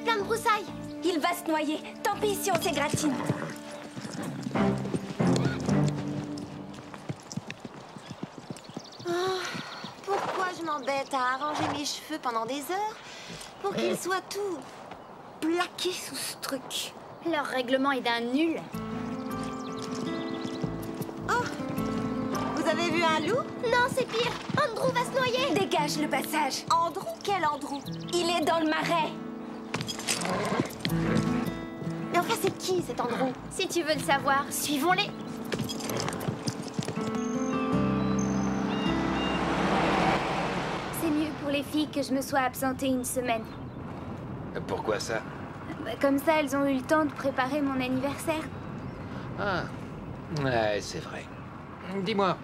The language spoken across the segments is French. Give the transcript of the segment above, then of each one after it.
est plein de broussailles. Il va se noyer. Tant pis si on s'égratine. Pourquoi je m'embête à arranger mes cheveux pendant des heures pour qu'ils soient tout plaqués sous ce truc? Leur règlement est d'un nul. Oh! Vous avez vu un loup? Non, c'est pire. Andrew va se noyer. Dégage le passage. Andrew? Quel Andrew? Il est dans le marais. Mais enfin, c'est qui cet Andrew? Si tu veux le savoir, suivons-les. C'est mieux pour les filles que je me sois absentée une semaine. Pourquoi ça? Comme ça, elles ont eu le temps de préparer mon anniversaire. Ah, ouais, c'est vrai. Dis-moi,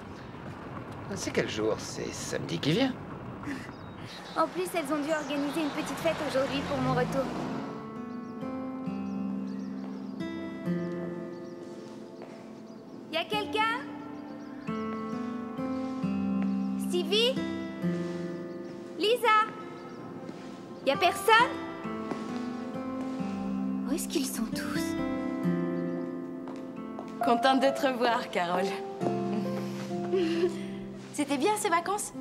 c'est quel jour? C'est samedi qui vient? En plus, elles ont dû organiser une petite fête aujourd'hui pour mon retour. Y a quelqu'un? Stevie? Lisa? Y a personne? Où est-ce qu'ils sont tous? Contente de te revoir, Carole. C'était bien ces vacances?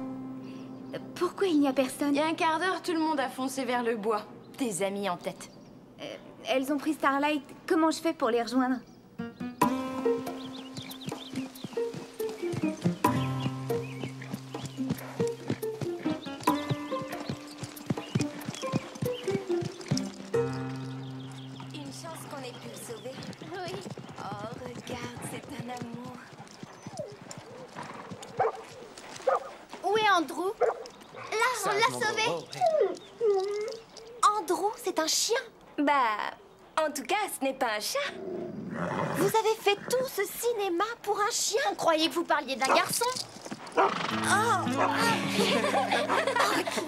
Pourquoi il n'y a personne? Il y a un quart d'heure, tout le monde a foncé vers le bois. Tes amis en tête. Elles ont pris Starlight. Comment je fais pour les rejoindre? Une chance qu'on ait pu le sauver. Oui. Oh, regarde, c'est un amour. Où est Andrew? Là, on l'a sauvé. Andrew, c'est un chien. Bah, en tout cas, ce n'est pas un chat. Vous avez fait tout ce cinéma pour un chien? On croyait que vous parliez d'un garçon.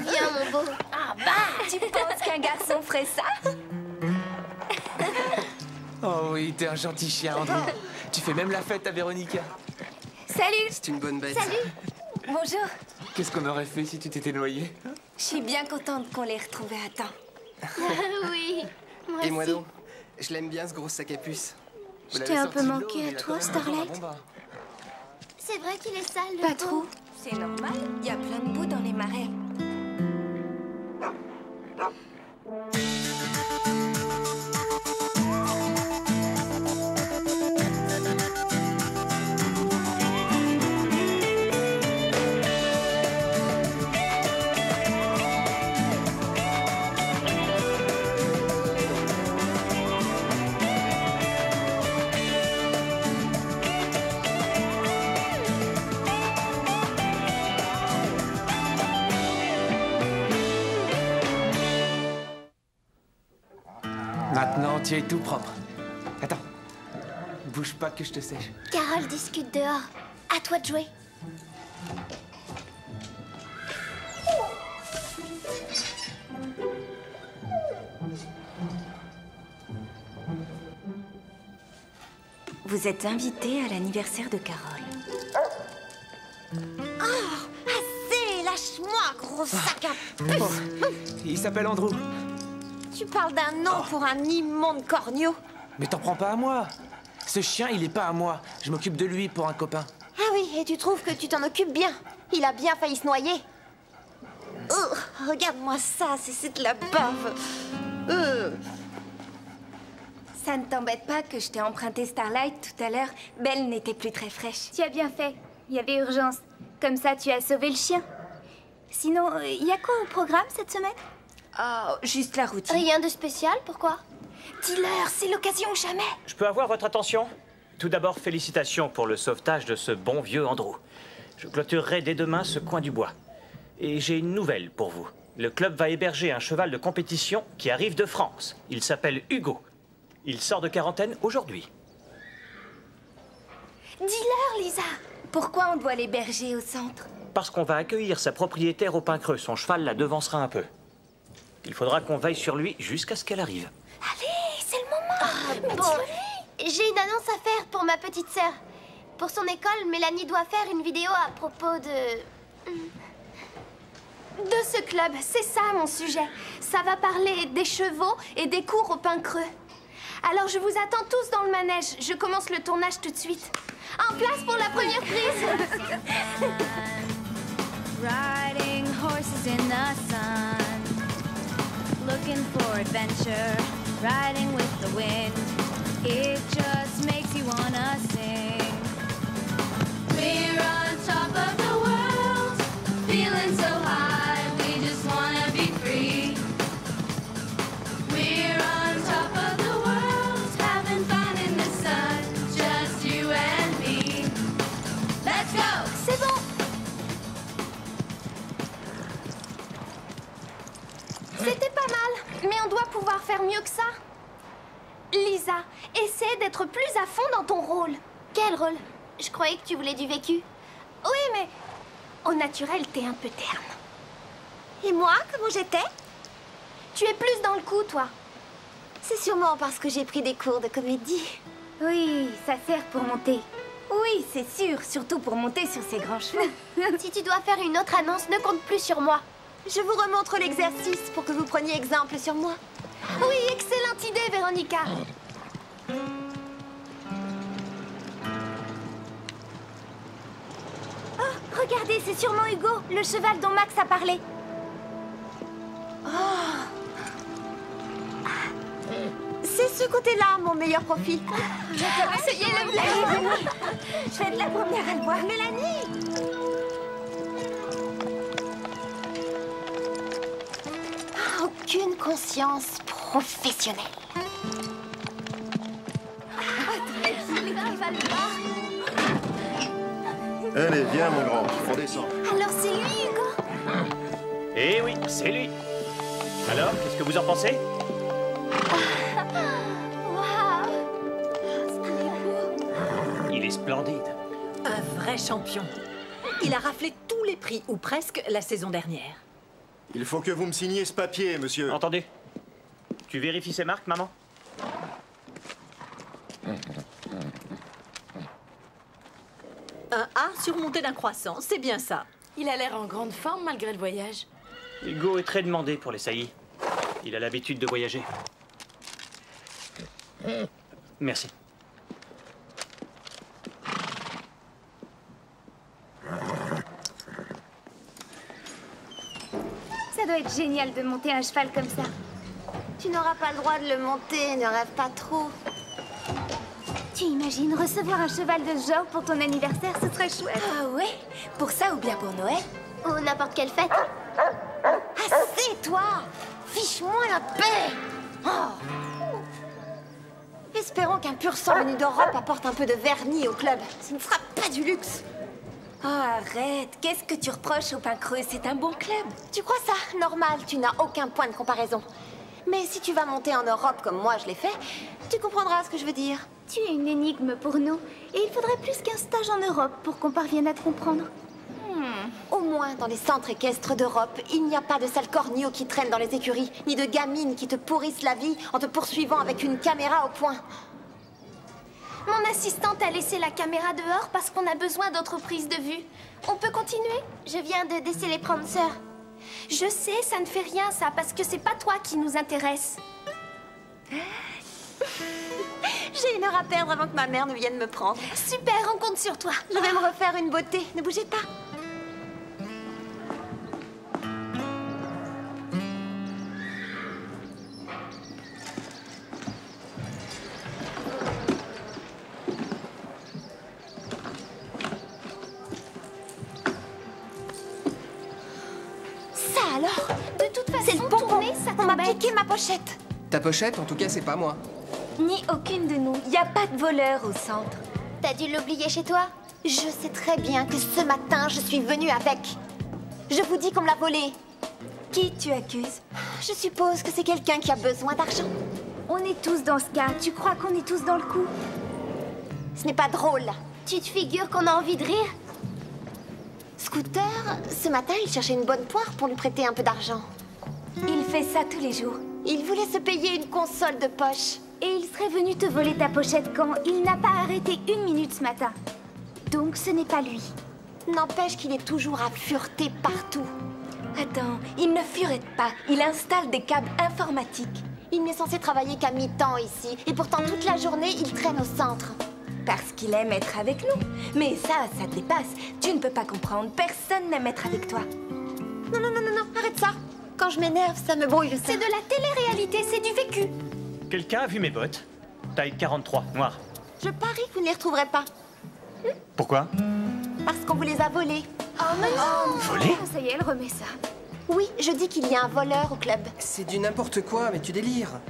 Viens, mon beau. Ah bah, tu penses qu'un garçon ferait ça? Oh oui, t'es un gentil chien, Andrew. Tu fais même la fête à Véronica. Salut. C'est une bonne bête. Salut. Bonjour. Qu'est-ce qu'on aurait fait si tu t'étais noyé? Je suis bien contente qu'on l'ait retrouvé à temps. Oui. Moi Et moi aussi. donc, je l'aime bien ce gros sac à puce. Je t'ai un peu manqué à toi, Starlight. C'est vrai qu'il est sale, le Pas pot. trop. C'est normal, il y a plein de boue dans les marais. Maintenant, tu es tout propre. Attends. Bouge pas que je te sèche. Carole discute dehors. À toi de jouer. Vous êtes invité à l'anniversaire de Carole. Assez, lâche-moi, gros sac à puce. Oh, il s'appelle Andrew. Tu parles d'un nom pour un immonde corneau. Mais t'en prends pas à moi. Ce chien, il est pas à moi. Je m'occupe de lui pour un copain. Ah oui, et tu trouves que tu t'en occupes bien? Il a bien failli se noyer. Regarde-moi ça, c'est de la bave. Ça ne t'embête pas que je t'ai emprunté Starlight tout à l'heure? Belle n'était plus très fraîche. Tu as bien fait. Il y avait urgence. Comme ça, tu as sauvé le chien. Sinon, il y a quoi au programme cette semaine? Oh, juste la routine. Rien de spécial, pourquoi? Dis-leur, c'est l'occasion ou jamais. Je peux avoir votre attention? Tout d'abord, félicitations pour le sauvetage de ce bon vieux Andrew. Je clôturerai dès demain ce coin du bois. Et j'ai une nouvelle pour vous. Le club va héberger un cheval de compétition qui arrive de France. Il s'appelle Hugo. Il sort de quarantaine aujourd'hui. Dis-leur, Lisa. Pourquoi on doit l'héberger au centre? Parce qu'on va accueillir sa propriétaire au Pin Creux. Son cheval la devancera un peu. Il faudra qu'on veille sur lui jusqu'à ce qu'elle arrive. Allez, c'est le moment. Bon, j'ai une annonce à faire pour ma petite sœur. Pour son école, Mélanie doit faire une vidéo à propos de ce club. C'est ça mon sujet. Ça va parler des chevaux et des cours au pain creux. Alors je vous attends tous dans le manège. Je commence le tournage tout de suite. En place pour la première prise. Riding horses in the sun, looking for adventure, riding with the wind. It just makes you wanna sing. We're on top of the world, feeling so high, we just wanna be free. We're on top of the world, having fun in the sun, just you and me. Let's go! C'est bon. C'était pas mal, mais on doit pouvoir faire mieux que ça. Lisa, essaie d'être plus à fond dans ton rôle. Quel rôle? Je croyais que tu voulais du vécu. Oui, mais au naturel, t'es un peu terne. Et moi, comment j'étais? Tu es plus dans le coup, toi. C'est sûrement parce que j'ai pris des cours de comédie. Oui, ça sert pour monter. Oui, c'est sûr, surtout pour monter sur ces grands chevaux. Si tu dois faire une autre annonce, ne compte plus sur moi. Je vous remontre l'exercice pour que vous preniez exemple sur moi. Oui, excellente idée, Véronica. Oh, regardez, c'est sûrement Hugo, le cheval dont Max a parlé. C'est ce côté-là, mon meilleur profil. Essayez le blé. Je vais être la première à le voir. Mélanie! Aucune conscience professionnelle. Allez, viens, mon grand, on descend. Alors c'est lui, Hugo? Eh oui, c'est lui. Alors, qu'est-ce que vous en pensez? Il est splendide. Un vrai champion. Il a raflé tous les prix, ou presque, la saison dernière. Il faut que vous me signiez ce papier, monsieur. Entendu. Tu vérifies ces marques, maman? Un A surmonté d'un croissant, c'est bien ça. Il a l'air en grande forme malgré le voyage. Hugo est très demandé pour les saillies. Il a l'habitude de voyager. Merci. Ça doit être génial de monter un cheval comme ça. Tu n'auras pas le droit de le monter, ne rêve pas trop. Tu imagines recevoir un cheval de ce genre pour ton anniversaire, ce serait chouette. Ah ouais? Pour ça ou bien pour Noël? Ou n'importe quelle fête. Assez, toi! Fiche-moi la paix! Oh. Espérons qu'un pur sang venu d'Europe apporte un peu de vernis au club. Ce ne sera pas du luxe. Oh, arrête. Qu'est-ce que tu reproches au pain creux? C'est un bon club. Tu crois ça? Normal, tu n'as aucun point de comparaison. Mais si tu vas monter en Europe comme moi je l'ai fait, tu comprendras ce que je veux dire. Tu es une énigme pour nous. Et il faudrait plus qu'un stage en Europe pour qu'on parvienne à te comprendre. Au moins, dans les centres équestres d'Europe, il n'y a pas de sales corneaux qui traînent dans les écuries, ni de gamines qui te pourrissent la vie en te poursuivant avec une caméra au poing. Mon assistante a laissé la caméra dehors parce qu'on a besoin d'autres prises de vue. On peut continuer? Je viens de déceler Prancer. Je sais, ça ne fait rien, ça, parce que c'est pas toi qui nous intéresse. J'ai une heure à perdre avant que ma mère ne vienne me prendre. Super, on compte sur toi. Je vais me refaire une beauté, ne bougez pas. Ça alors? De toute façon, C'est le bonbon. tourner, ça On m'a t'embête. piqué ma pochette. Ta pochette, en tout cas, c'est pas moi. Ni aucune de nous. Il n'y a pas de voleur au centre. T'as dû l'oublier chez toi? Je sais très bien que ce matin, je suis venue avec. Je vous dis qu'on me l'a volé. Qui tu accuses? Je suppose que c'est quelqu'un qui a besoin d'argent. On est tous dans ce cas. Tu crois qu'on est tous dans le coup? Ce n'est pas drôle. Tu te figures qu'on a envie de rire? Scooter, ce matin, il cherchait une bonne poire pour lui prêter un peu d'argent. Il fait ça tous les jours. Il voulait se payer une console de poche. Et il serait venu te voler ta pochette quand il n'a pas arrêté une minute ce matin. Donc ce n'est pas lui. N'empêche qu'il est toujours à fureter partout. Attends, il ne furette pas. Il installe des câbles informatiques. Il n'est censé travailler qu'à mi-temps ici. Et pourtant, toute la journée, il traîne au centre. Parce qu'il aime être avec nous. Mais ça te dépasse. Tu ne peux pas comprendre. Personne n'aime être avec toi. Non, non, non, non, non, arrête ça. Quand je m'énerve, ça me brouille le C'est de la télé-réalité, c'est du vécu. Quelqu'un a vu mes bottes? Taille 43, noir. Je parie que vous ne les retrouverez pas. Pourquoi? Parce qu'on vous les a volés. Oh, mais non! Volés? Oh, ça y est, elle remet ça. Oui, je dis qu'il y a un voleur au club. C'est du n'importe quoi, mais tu délires.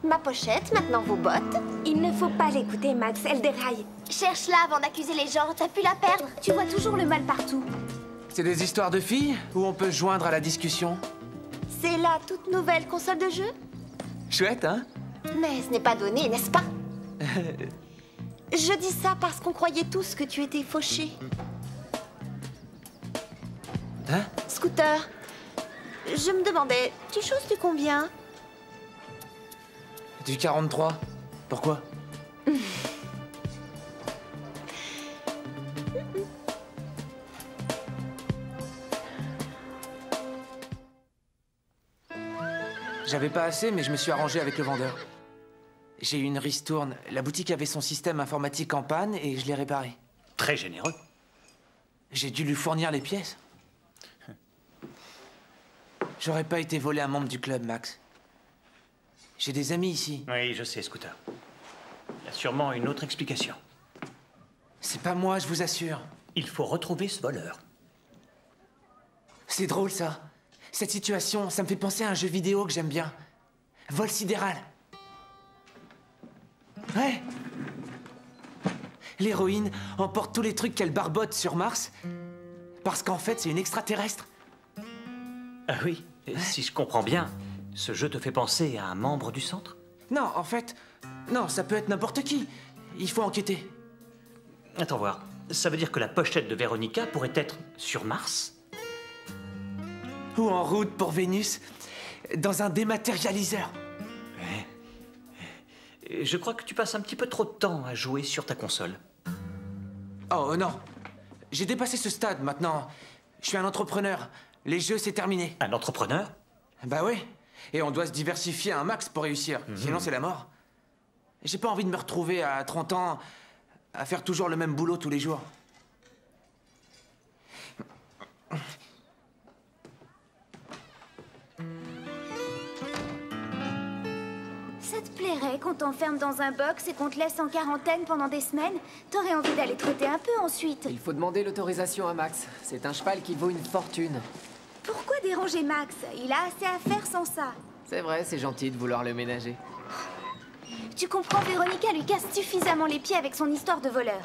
Ma pochette, maintenant vos bottes. Il ne faut pas l'écouter, Max. Elle déraille. Cherche-la avant d'accuser les gens, t'as pu la perdre. Tu vois toujours le mal partout. C'est des histoires de filles ou on peut se joindre à la discussion? C'est la toute nouvelle console de jeu. Chouette, hein? Mais ce n'est pas donné, n'est-ce pas? Je dis ça parce qu'on croyait tous que tu étais fauché. Hein? Scooter, je me demandais, tu choses du combien? Du 43. Pourquoi? J'avais pas assez, mais je me suis arrangé avec le vendeur. J'ai eu une ristourne. La boutique avait son système informatique en panne et je l'ai réparé. Très généreux. J'ai dû lui fournir les pièces. J'aurais pas été volé un membre du club, Max. J'ai des amis ici. Oui, je sais, Scooter. Il y a sûrement une autre explication. C'est pas moi, je vous assure. Il faut retrouver ce voleur. C'est drôle, ça. Cette situation, ça me fait penser à un jeu vidéo que j'aime bien. Vol sidéral. Ouais. L'héroïne emporte tous les trucs qu'elle barbote sur Mars parce qu'en fait, c'est une extraterrestre. Ah oui, si je comprends bien, ce jeu te fait penser à un membre du centre? Non, en fait, non, ça peut être n'importe qui. Il faut enquêter. Attends voir. Ça veut dire que la pochette de Véronica pourrait être sur Mars? Ou en route pour Vénus, dans un dématérialiseur. Je crois que tu passes un petit peu trop de temps à jouer sur ta console. Oh non, j'ai dépassé ce stade maintenant. Je suis un entrepreneur. Les jeux, c'est terminé. Un entrepreneur? Bah oui. Et on doit se diversifier un max pour réussir. Sinon, c'est la mort. J'ai pas envie de me retrouver à 30 ans à faire toujours le même boulot tous les jours. Ça te plairait qu'on t'enferme dans un box et qu'on te laisse en quarantaine pendant des semaines? T'aurais envie d'aller trotter un peu ensuite. Il faut demander l'autorisation à Max. C'est un cheval qui vaut une fortune. Pourquoi déranger Max? Il a assez à faire sans ça. C'est vrai, c'est gentil de vouloir le ménager. Tu comprends, Véronica lui casse suffisamment les pieds avec son histoire de voleur.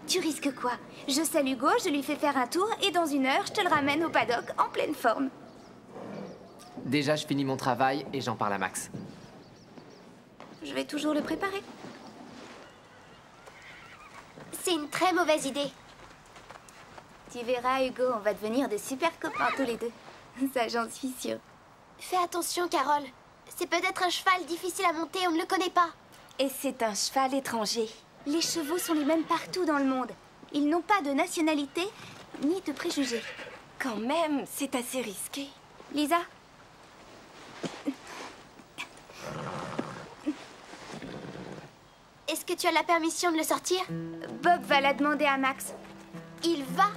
Tu risques quoi? Je salue Hugo, je lui fais faire un tour et dans 1 heure, je te le ramène au paddock en pleine forme. Déjà, je finis mon travail et j'en parle à Max. Je vais toujours le préparer. C'est une très mauvaise idée. Tu verras, Hugo, on va devenir de super copains tous les deux. Ça, j'en suis sûre. Fais attention, Carole. C'est peut-être un cheval difficile à monter, on ne le connaît pas. Et c'est un cheval étranger. Les chevaux sont les mêmes partout dans le monde. Ils n'ont pas de nationalité ni de préjugés. Quand même, c'est assez risqué. Lisa? Est-ce que tu as la permission de le sortir? Bob va la demander à Max. Il va?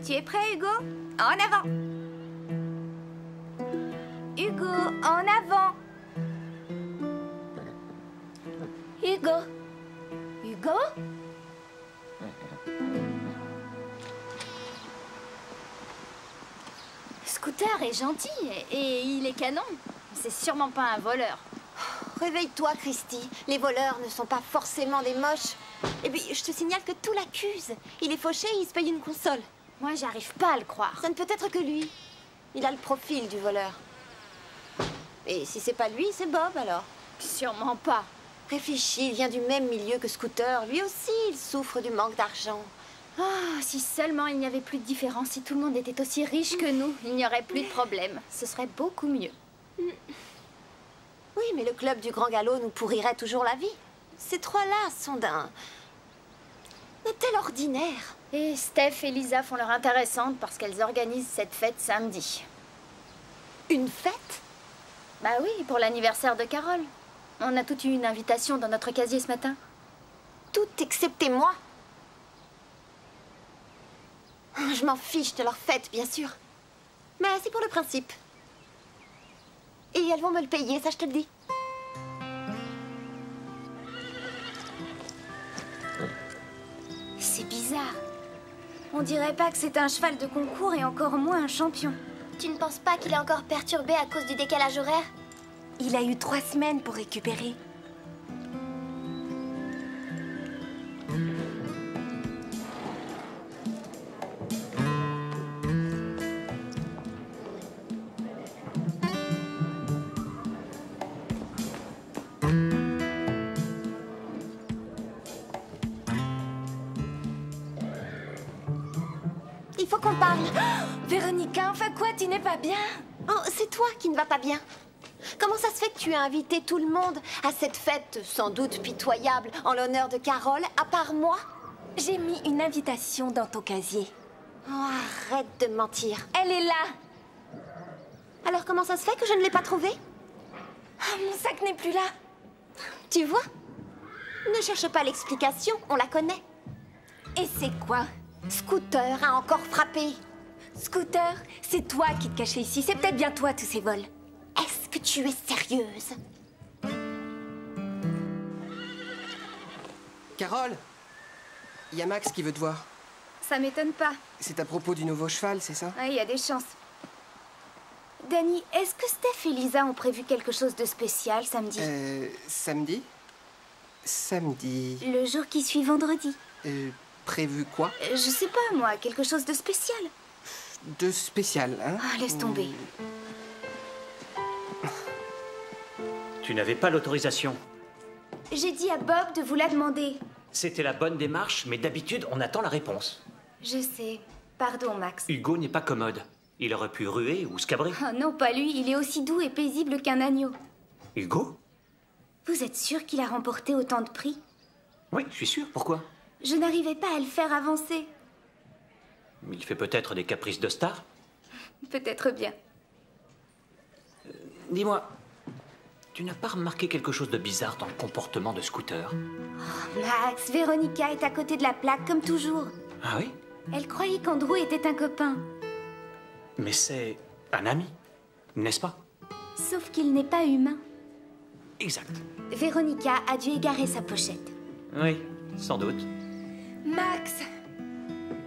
Tu es prêt, Hugo? En avant! Hugo, en avant! Hugo? Hugo? Scooter est gentil et il est canon. C'est sûrement pas un voleur. Réveille-toi, Christy. Les voleurs ne sont pas forcément des moches. Et puis, je te signale que tout l'accuse. Il est fauché et il se paye une console. Moi, j'arrive pas à le croire. Ça ne peut être que lui. Il a le profil du voleur. Et si c'est pas lui, c'est Bob, alors? Sûrement pas. Réfléchis, il vient du même milieu que Scooter. Lui aussi, il souffre du manque d'argent. Ah, si seulement il n'y avait plus de différence, si tout le monde était aussi riche que nous, il n'y aurait plus de problème. Ce serait beaucoup mieux. Oui, mais le club du Grand Galop nous pourrirait toujours la vie. Ces trois-là sont d'un... Est-elle ordinaire? Et Steph et Lisa font leur intéressante parce qu'elles organisent cette fête samedi. Une fête? Bah oui, pour l'anniversaire de Carole. On a toutes eu une invitation dans notre casier ce matin. Tout excepté moi. Je m'en fiche de leur fête, bien sûr. Mais c'est pour le principe. Et elles vont me le payer, ça je te le dis. C'est bizarre. On dirait pas que c'est un cheval de concours et encore moins un champion. Tu ne penses pas qu'il est encore perturbé à cause du décalage horaire? Il a eu 3 semaines pour récupérer. Il faut qu'on parle. Véronica, enfin quoi, tu n'es pas bien? Oh, c'est toi qui ne vas pas bien. Comment ça se fait que tu as invité tout le monde à cette fête sans doute pitoyable en l'honneur de Carole, à part moi? J'ai mis une invitation dans ton casier. Oh, arrête de mentir. Elle est là. Alors comment ça se fait que je ne l'ai pas trouvée? Oh, mon sac n'est plus là. Tu vois? Ne cherche pas l'explication, on la connaît. Et c'est quoi? Scooter a encore frappé. Scooter, c'est toi qui te cachais ici. C'est peut-être bien toi tous ces vols. Est-ce que tu es sérieuse? Carole, il y a Max qui veut te voir. Ça m'étonne pas. C'est à propos du nouveau cheval, c'est ça? Ouais, il y a des chances. Danny, est-ce que Steph et Lisa ont prévu quelque chose de spécial samedi? Samedi? Samedi... Le jour qui suit vendredi. Prévu quoi? Je sais pas, moi, quelque chose de spécial. De spécial, hein? Ah, laisse tomber. Tu n'avais pas l'autorisation. J'ai dit à Bob de vous la demander. C'était la bonne démarche, mais d'habitude, on attend la réponse. Je sais. Pardon, Max. Hugo n'est pas commode. Il aurait pu ruer ou scabrer. Oh non, pas lui. Il est aussi doux et paisible qu'un agneau. Hugo? Vous êtes sûr qu'il a remporté autant de prix? Oui, je suis sûr. Pourquoi? Je n'arrivais pas à le faire avancer. Il fait peut-être des caprices de star? Peut-être bien. Dis-moi, tu n'as pas remarqué quelque chose de bizarre dans le comportement de Scooter? Oh, Max, Véronica est à côté de la plaque, comme toujours. Ah oui? Elle croyait qu'Andrew était un copain. Mais c'est un ami, n'est-ce pas? Sauf qu'il n'est pas humain. Exact. Véronica a dû égarer sa pochette. Oui, sans doute. Max!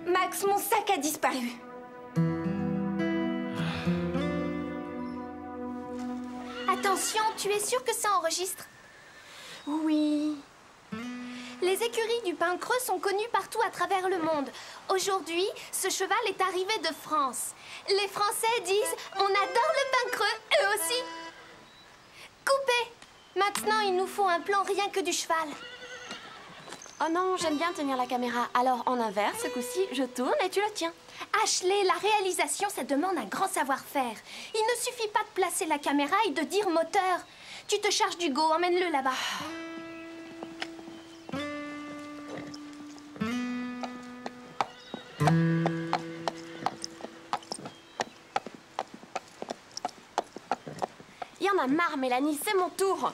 Max, mon sac a disparu. Attention, tu es sûr que ça enregistre? Oui. Les écuries du pain creux sont connues partout à travers le monde. Aujourd'hui, ce cheval est arrivé de France. Les Français disent « On adore le pain creux, eux aussi !» Coupé! Maintenant, il nous faut un plan rien que du cheval. Oh non, j'aime bien tenir la caméra. Alors, en inverse, ce coup-ci, je tourne et tu le tiens. Ashley, la réalisation, ça demande un grand savoir-faire. Il ne suffit pas de placer la caméra et de dire moteur. Tu te charges d'Hugo, emmène-le là-bas. Il y en a marre, Mélanie, c'est mon tour.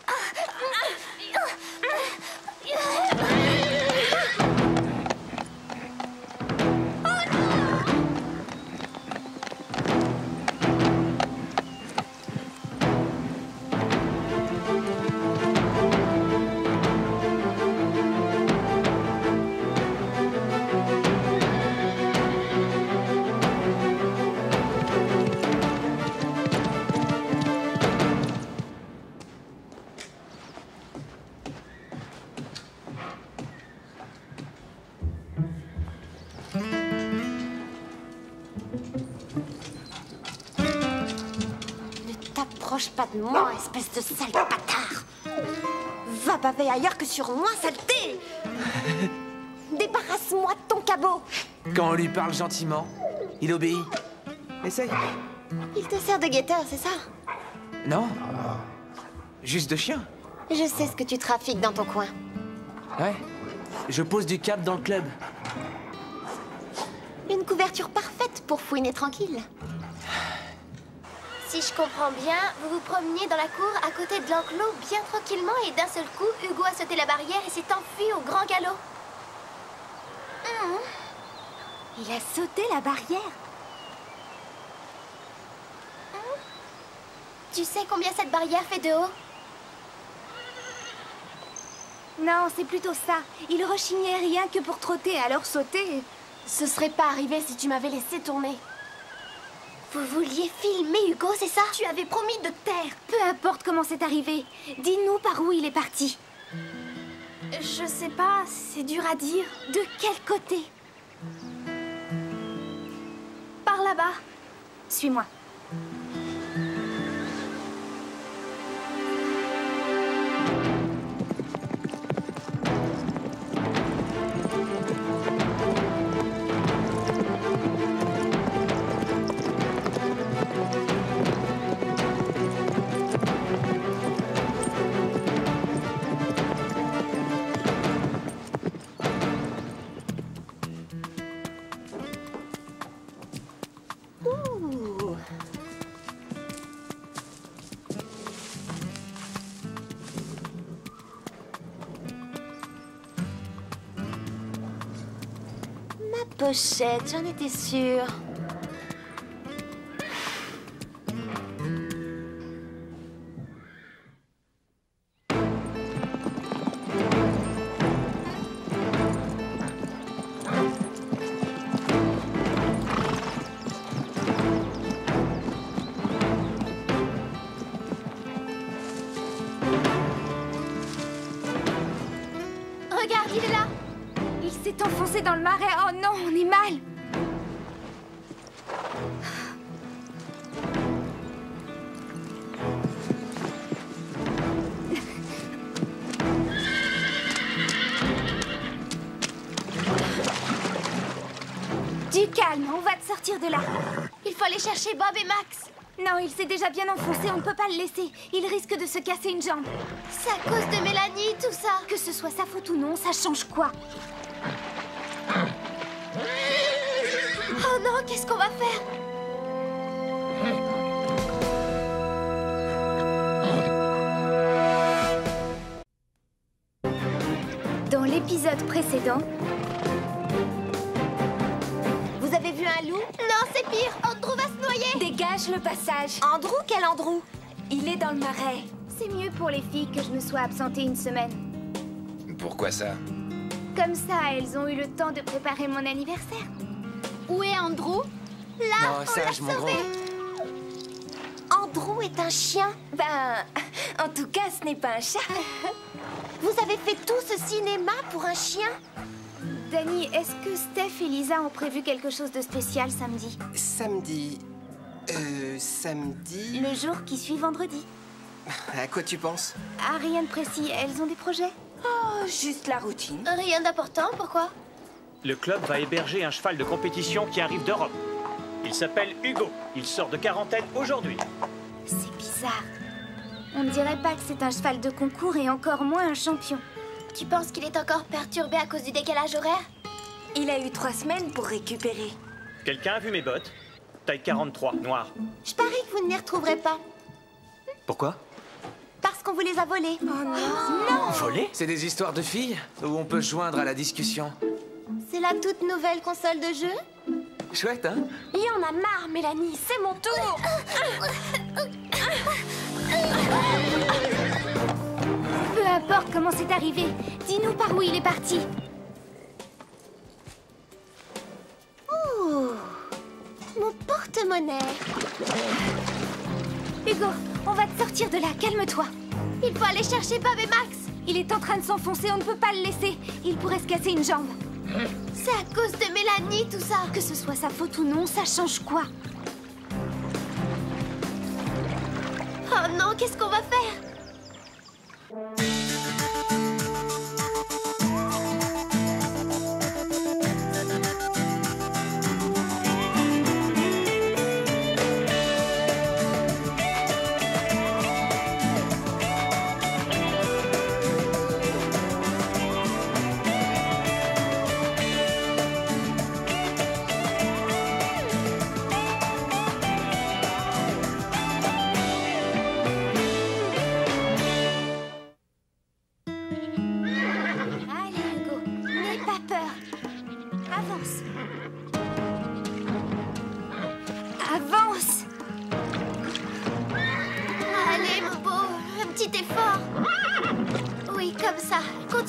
T'approches pas de moi, espèce de sale bâtard. Va baver ailleurs que sur moi, saleté. Débarrasse-moi de ton cabot. Quand on lui parle gentiment, il obéit. Essaye. Il te sert de guetteur, c'est ça? Non. Juste de chien. Je sais ce que tu trafiques dans ton coin. Ouais. Je pose du cap dans le club. Une couverture parfaite pour fouiner tranquille. Si je comprends bien, vous vous promeniez dans la cour à côté de l'enclos bien tranquillement et d'un seul coup, Hugo a sauté la barrière et s'est enfui au grand galop. Il a sauté la barrière. Tu sais combien cette barrière fait de haut? Non, c'est plutôt ça. Il rechignait rien que pour trotter, alors sauter... Ce serait pas arrivé si tu m'avais laissé tourner. Vous vouliez filmer Hugo, c'est ça? Tu avais promis de te taire. Peu importe comment c'est arrivé. Dis-nous par où il est parti. Je sais pas, c'est dur à dire. De quel côté? Par là-bas. Suis-moi. Pochette, j'en étais sûre. Regarde, il est là. Il s'est enfoncé dans le marais. Oh non, on est mal. Du calme, on va te sortir de là. Il faut aller chercher Bob et Max. Non, il s'est déjà bien enfoncé, on ne peut pas le laisser. Il risque de se casser une jambe. C'est à cause de Mélanie, tout ça. Que ce soit sa faute ou non, ça change quoi? Oh non, qu'est-ce qu'on va faire? Dans l'épisode précédent... Vous avez vu un loup? Non, c'est pire, Andrew va se noyer. Dégage le passage. Andrew? Quel Andrew? Il est dans le marais. C'est mieux pour les filles que je me sois absentée une semaine. Pourquoi ça? Comme ça, elles ont eu le temps de préparer mon anniversaire. Où est Andrew? Là, Non, on sage, l'a mon sauvé. Andrew est un chien? Ben, en tout cas, ce n'est pas un chat. Vous avez fait tout ce cinéma pour un chien? Dani, est-ce que Steph et Lisa ont prévu quelque chose de spécial samedi? Samedi... samedi... Le jour qui suit vendredi. À quoi tu penses? Ah, rien de précis. Elles ont des projets? Oh, juste la routine. Rien d'important, pourquoi? Le club va héberger un cheval de compétition qui arrive d'Europe. Il s'appelle Hugo. Il sort de quarantaine aujourd'hui. C'est bizarre. On ne dirait pas que c'est un cheval de concours et encore moins un champion. Tu penses qu'il est encore perturbé à cause du décalage horaire? Il a eu 3 semaines pour récupérer. Quelqu'un a vu mes bottes? Taille 43, noire. Je parie que vous ne les retrouverez pas. Pourquoi? Parce qu'on vous les a volés. Oh non! Volé? C'est des histoires de filles où on peut se joindre à la discussion. C'est la toute nouvelle console de jeu? Chouette, hein? Il y en a marre, Mélanie, c'est mon tour. Peu importe comment c'est arrivé, dis-nous par où il est parti. Oh, mon porte-monnaie. Hugo, on va te sortir de là, calme-toi. Il faut aller chercher Bob et Max. Il est en train de s'enfoncer, on ne peut pas le laisser. Il pourrait se casser une jambe. C'est à cause de Mélanie, tout ça. Que ce soit sa faute ou non, ça change quoi? Oh non, qu'est-ce qu'on va faire?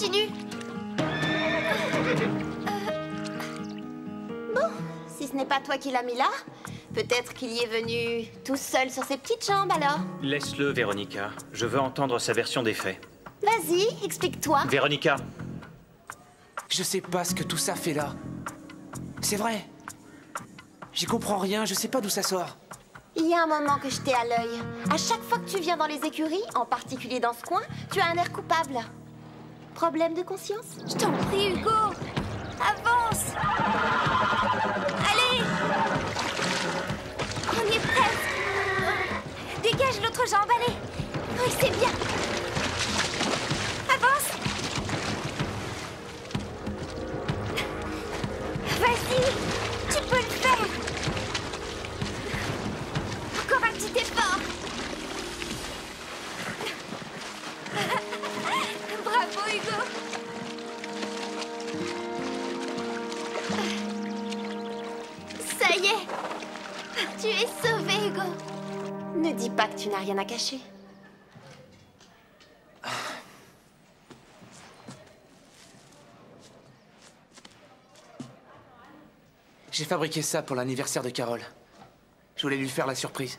continue. Bon, si ce n'est pas toi qui l'as mis là, peut-être qu'il y est venu tout seul sur ses petites jambes alors. Laisse-le, Véronica. Je veux entendre sa version des faits. Vas-y, explique-toi. Véronica. Je sais pas ce que tout ça fait là. C'est vrai. J'y comprends rien, je sais pas d'où ça sort. Il y a un moment que je t'ai à l'œil. À chaque fois que tu viens dans les écuries, en particulier dans ce coin, tu as un air coupable. Problème de conscience? Je t'en prie, Hugo. Avance. Allez. On y est presque. Dégage l'autre jambe, allez. Oui, c'est bien. Avance. Vas-y, tu peux le faire. Encore un petit effort. Bravo, Hugo. Ça y est. Tu es sauvé, Hugo. Ne dis pas que tu n'as rien à cacher. J'ai fabriqué ça pour l'anniversaire de Carole. Je voulais lui faire la surprise.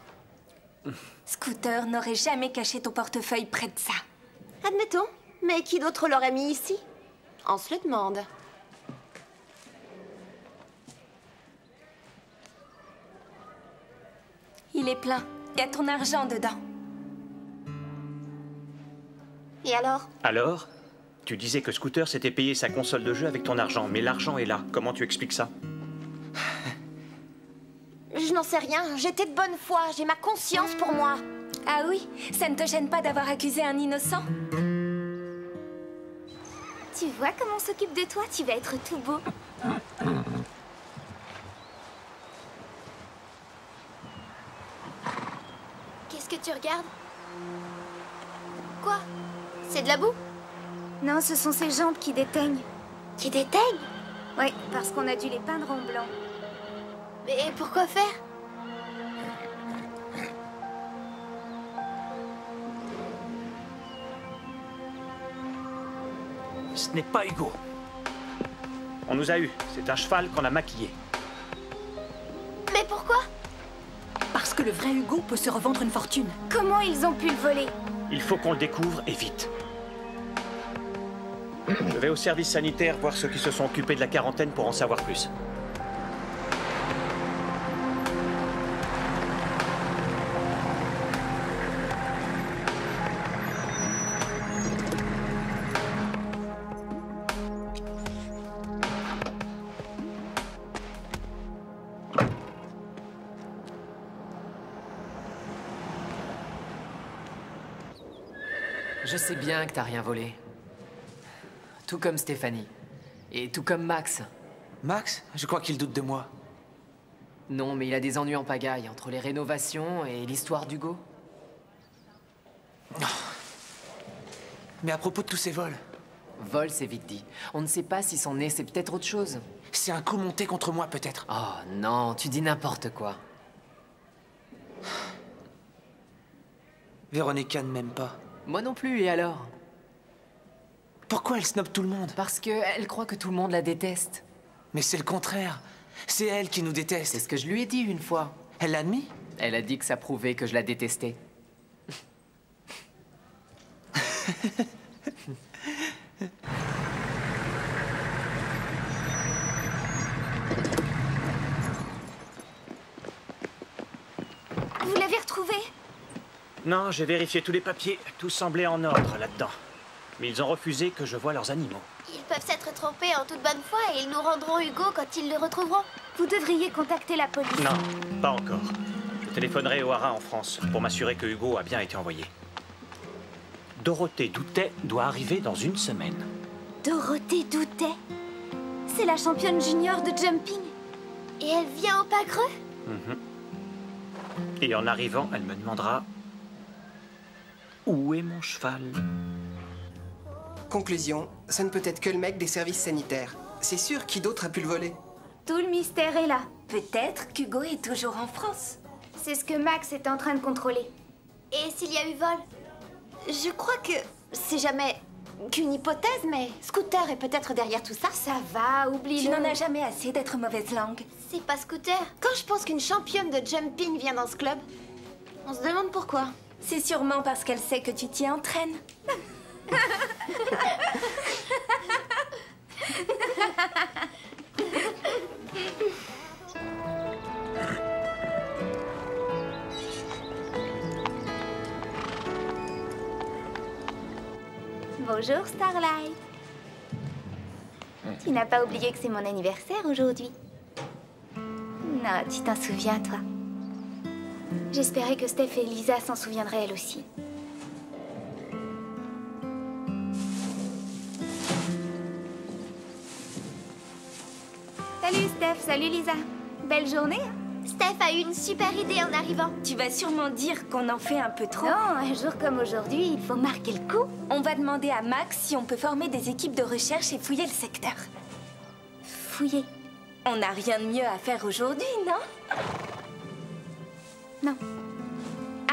Scooter n'aurait jamais caché ton portefeuille près de ça. Admettons. Mais qui d'autre l'aurait mis ici? On se le demande. Il est plein. Il y a ton argent dedans. Et alors? Alors? Tu disais que Scooter s'était payé sa console de jeu avec ton argent, mais l'argent est là. Comment tu expliques ça? Je n'en sais rien. J'étais de bonne foi. J'ai ma conscience pour moi. Ah oui? Ça ne te gêne pas d'avoir accusé un innocent? Tu vois comment on s'occupe de toi? Tu vas être tout beau. Qu'est-ce que tu regardes? Quoi? C'est de la boue? Non, ce sont ses jambes qui déteignent. Qui déteignent? Oui, parce qu'on a dû les peindre en blanc. Mais pourquoi faire? Ce n'est pas Hugo. On nous a eu. C'est un cheval qu'on a maquillé. Mais pourquoi? Parce que le vrai Hugo peut se revendre une fortune. Comment ils ont pu le voler? Il faut qu'on le découvre et vite. Je vais au service sanitaire voir ceux qui se sont occupés de la quarantaine pour en savoir plus. Je sais bien que t'as rien volé. Tout comme Stéphanie. Et tout comme Max. Max? Je crois qu'il doute de moi. Non, mais il a des ennuis en pagaille entre les rénovations et l'histoire d'Hugo. Mais à propos de tous ces vols... Vol, c'est vite dit. On ne sait pas si son nez, c'est peut-être autre chose. C'est un coup monté contre moi, peut-être. Oh non, tu dis n'importe quoi. Véronica ne m'aime pas. Moi non plus, et alors? Pourquoi elle snobe tout le monde? Parce qu'elle croit que tout le monde la déteste. Mais c'est le contraire. C'est elle qui nous déteste. C'est ce que je lui ai dit une fois. Elle l'a admis? Elle a dit que ça prouvait que je la détestais. Vous l'avez retrouvé? Non, j'ai vérifié tous les papiers. Tout semblait en ordre là-dedans. Mais ils ont refusé que je voie leurs animaux. Ils peuvent s'être trompés en toute bonne foi et ils nous rendront Hugo quand ils le retrouveront. Vous devriez contacter la police. Non, pas encore. Je téléphonerai au haras en France pour m'assurer que Hugo a bien été envoyé. Dorothée Doutet doit arriver dans une semaine. Dorothée Doutet? C'est la championne junior de jumping. Et elle vient au pas creux? Et en arrivant, elle me demandera... Où est mon cheval? Conclusion, ça ne peut être que le mec des services sanitaires. C'est sûr, qui d'autre a pu le voler? Tout le mystère est là. Peut-être qu'Hugo est toujours en France. C'est ce que Max est en train de contrôler. Et s'il y a eu vol? Je crois que si jamais qu'une hypothèse, mais Scooter est peut-être derrière tout ça. Ça va, oublie-le. Tu n'en as jamais assez d'être mauvaise langue. C'est pas Scooter. Quand je pense qu'une championne de jumping vient dans ce club, on se demande pourquoi. C'est sûrement parce qu'elle sait que tu t'y entraînes. Bonjour, Starlight. Tu n'as pas oublié que c'est mon anniversaire aujourd'hui? Non, tu t'en souviens, toi. J'espérais que Steph et Lisa s'en souviendraient elles aussi. Salut Steph, salut Lisa. Belle journée. Steph a eu une super idée en arrivant. Tu vas sûrement dire qu'on en fait un peu trop. Non, un jour comme aujourd'hui, il faut marquer le coup. On va demander à Max si on peut former des équipes de recherche et fouiller le secteur. Fouiller. On n'a rien de mieux à faire aujourd'hui, non? Non.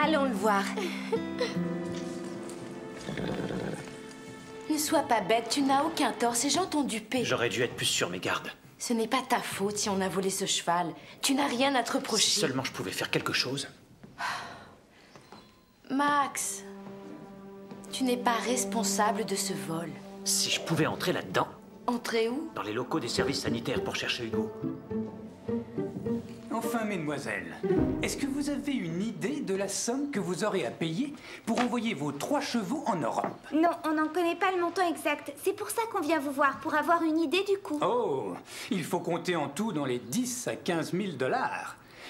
Allons le voir. Ne sois pas bête, tu n'as aucun tort, ces gens t'ont dupé. J'aurais dû être plus sur mes gardes. Ce n'est pas ta faute si on a volé ce cheval. Tu n'as rien à te reprocher. Si seulement je pouvais faire quelque chose. Max, tu n'es pas responsable de ce vol. Si je pouvais entrer là-dedans. Entrer où? Dans les locaux des services sanitaires pour chercher Hugo. Enfin, mesdemoiselles, est-ce que vous avez une idée de la somme que vous aurez à payer pour envoyer vos 3 chevaux en Europe? Non, on n'en connaît pas le montant exact. C'est pour ça qu'on vient vous voir, pour avoir une idée du coût. Oh, il faut compter en tout dans les 10 à 15 000 $.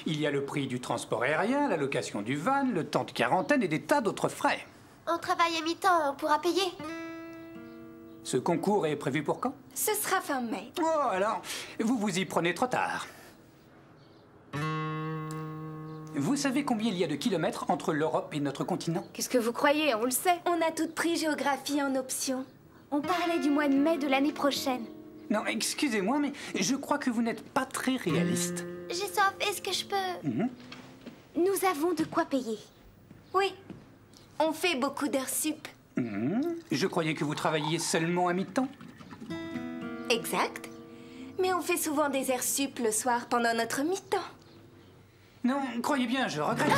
Il y a le prix du transport aérien, la location du van, le temps de quarantaine et des tas d'autres frais. On travaille à mi-temps, on pourra payer. Ce concours est prévu pour quand? Ce sera fin mai. Oh, alors, vous vous y prenez trop tard. Vous savez combien il y a de kilomètres entre l'Europe et notre continent? Qu'est-ce que vous croyez? On le sait. On a tout pris géographie en option. On parlait du mois de mai de l'année prochaine. Non, excusez-moi, mais je crois que vous n'êtes pas très réaliste. J'ai soif, est-ce que je peux... Nous avons de quoi payer. Oui, on fait beaucoup d'heures sup. Je croyais que vous travailliez seulement à mi-temps. Exact. Mais on fait souvent des heures sup le soir pendant notre mi-temps. Non, croyez bien, je regrette.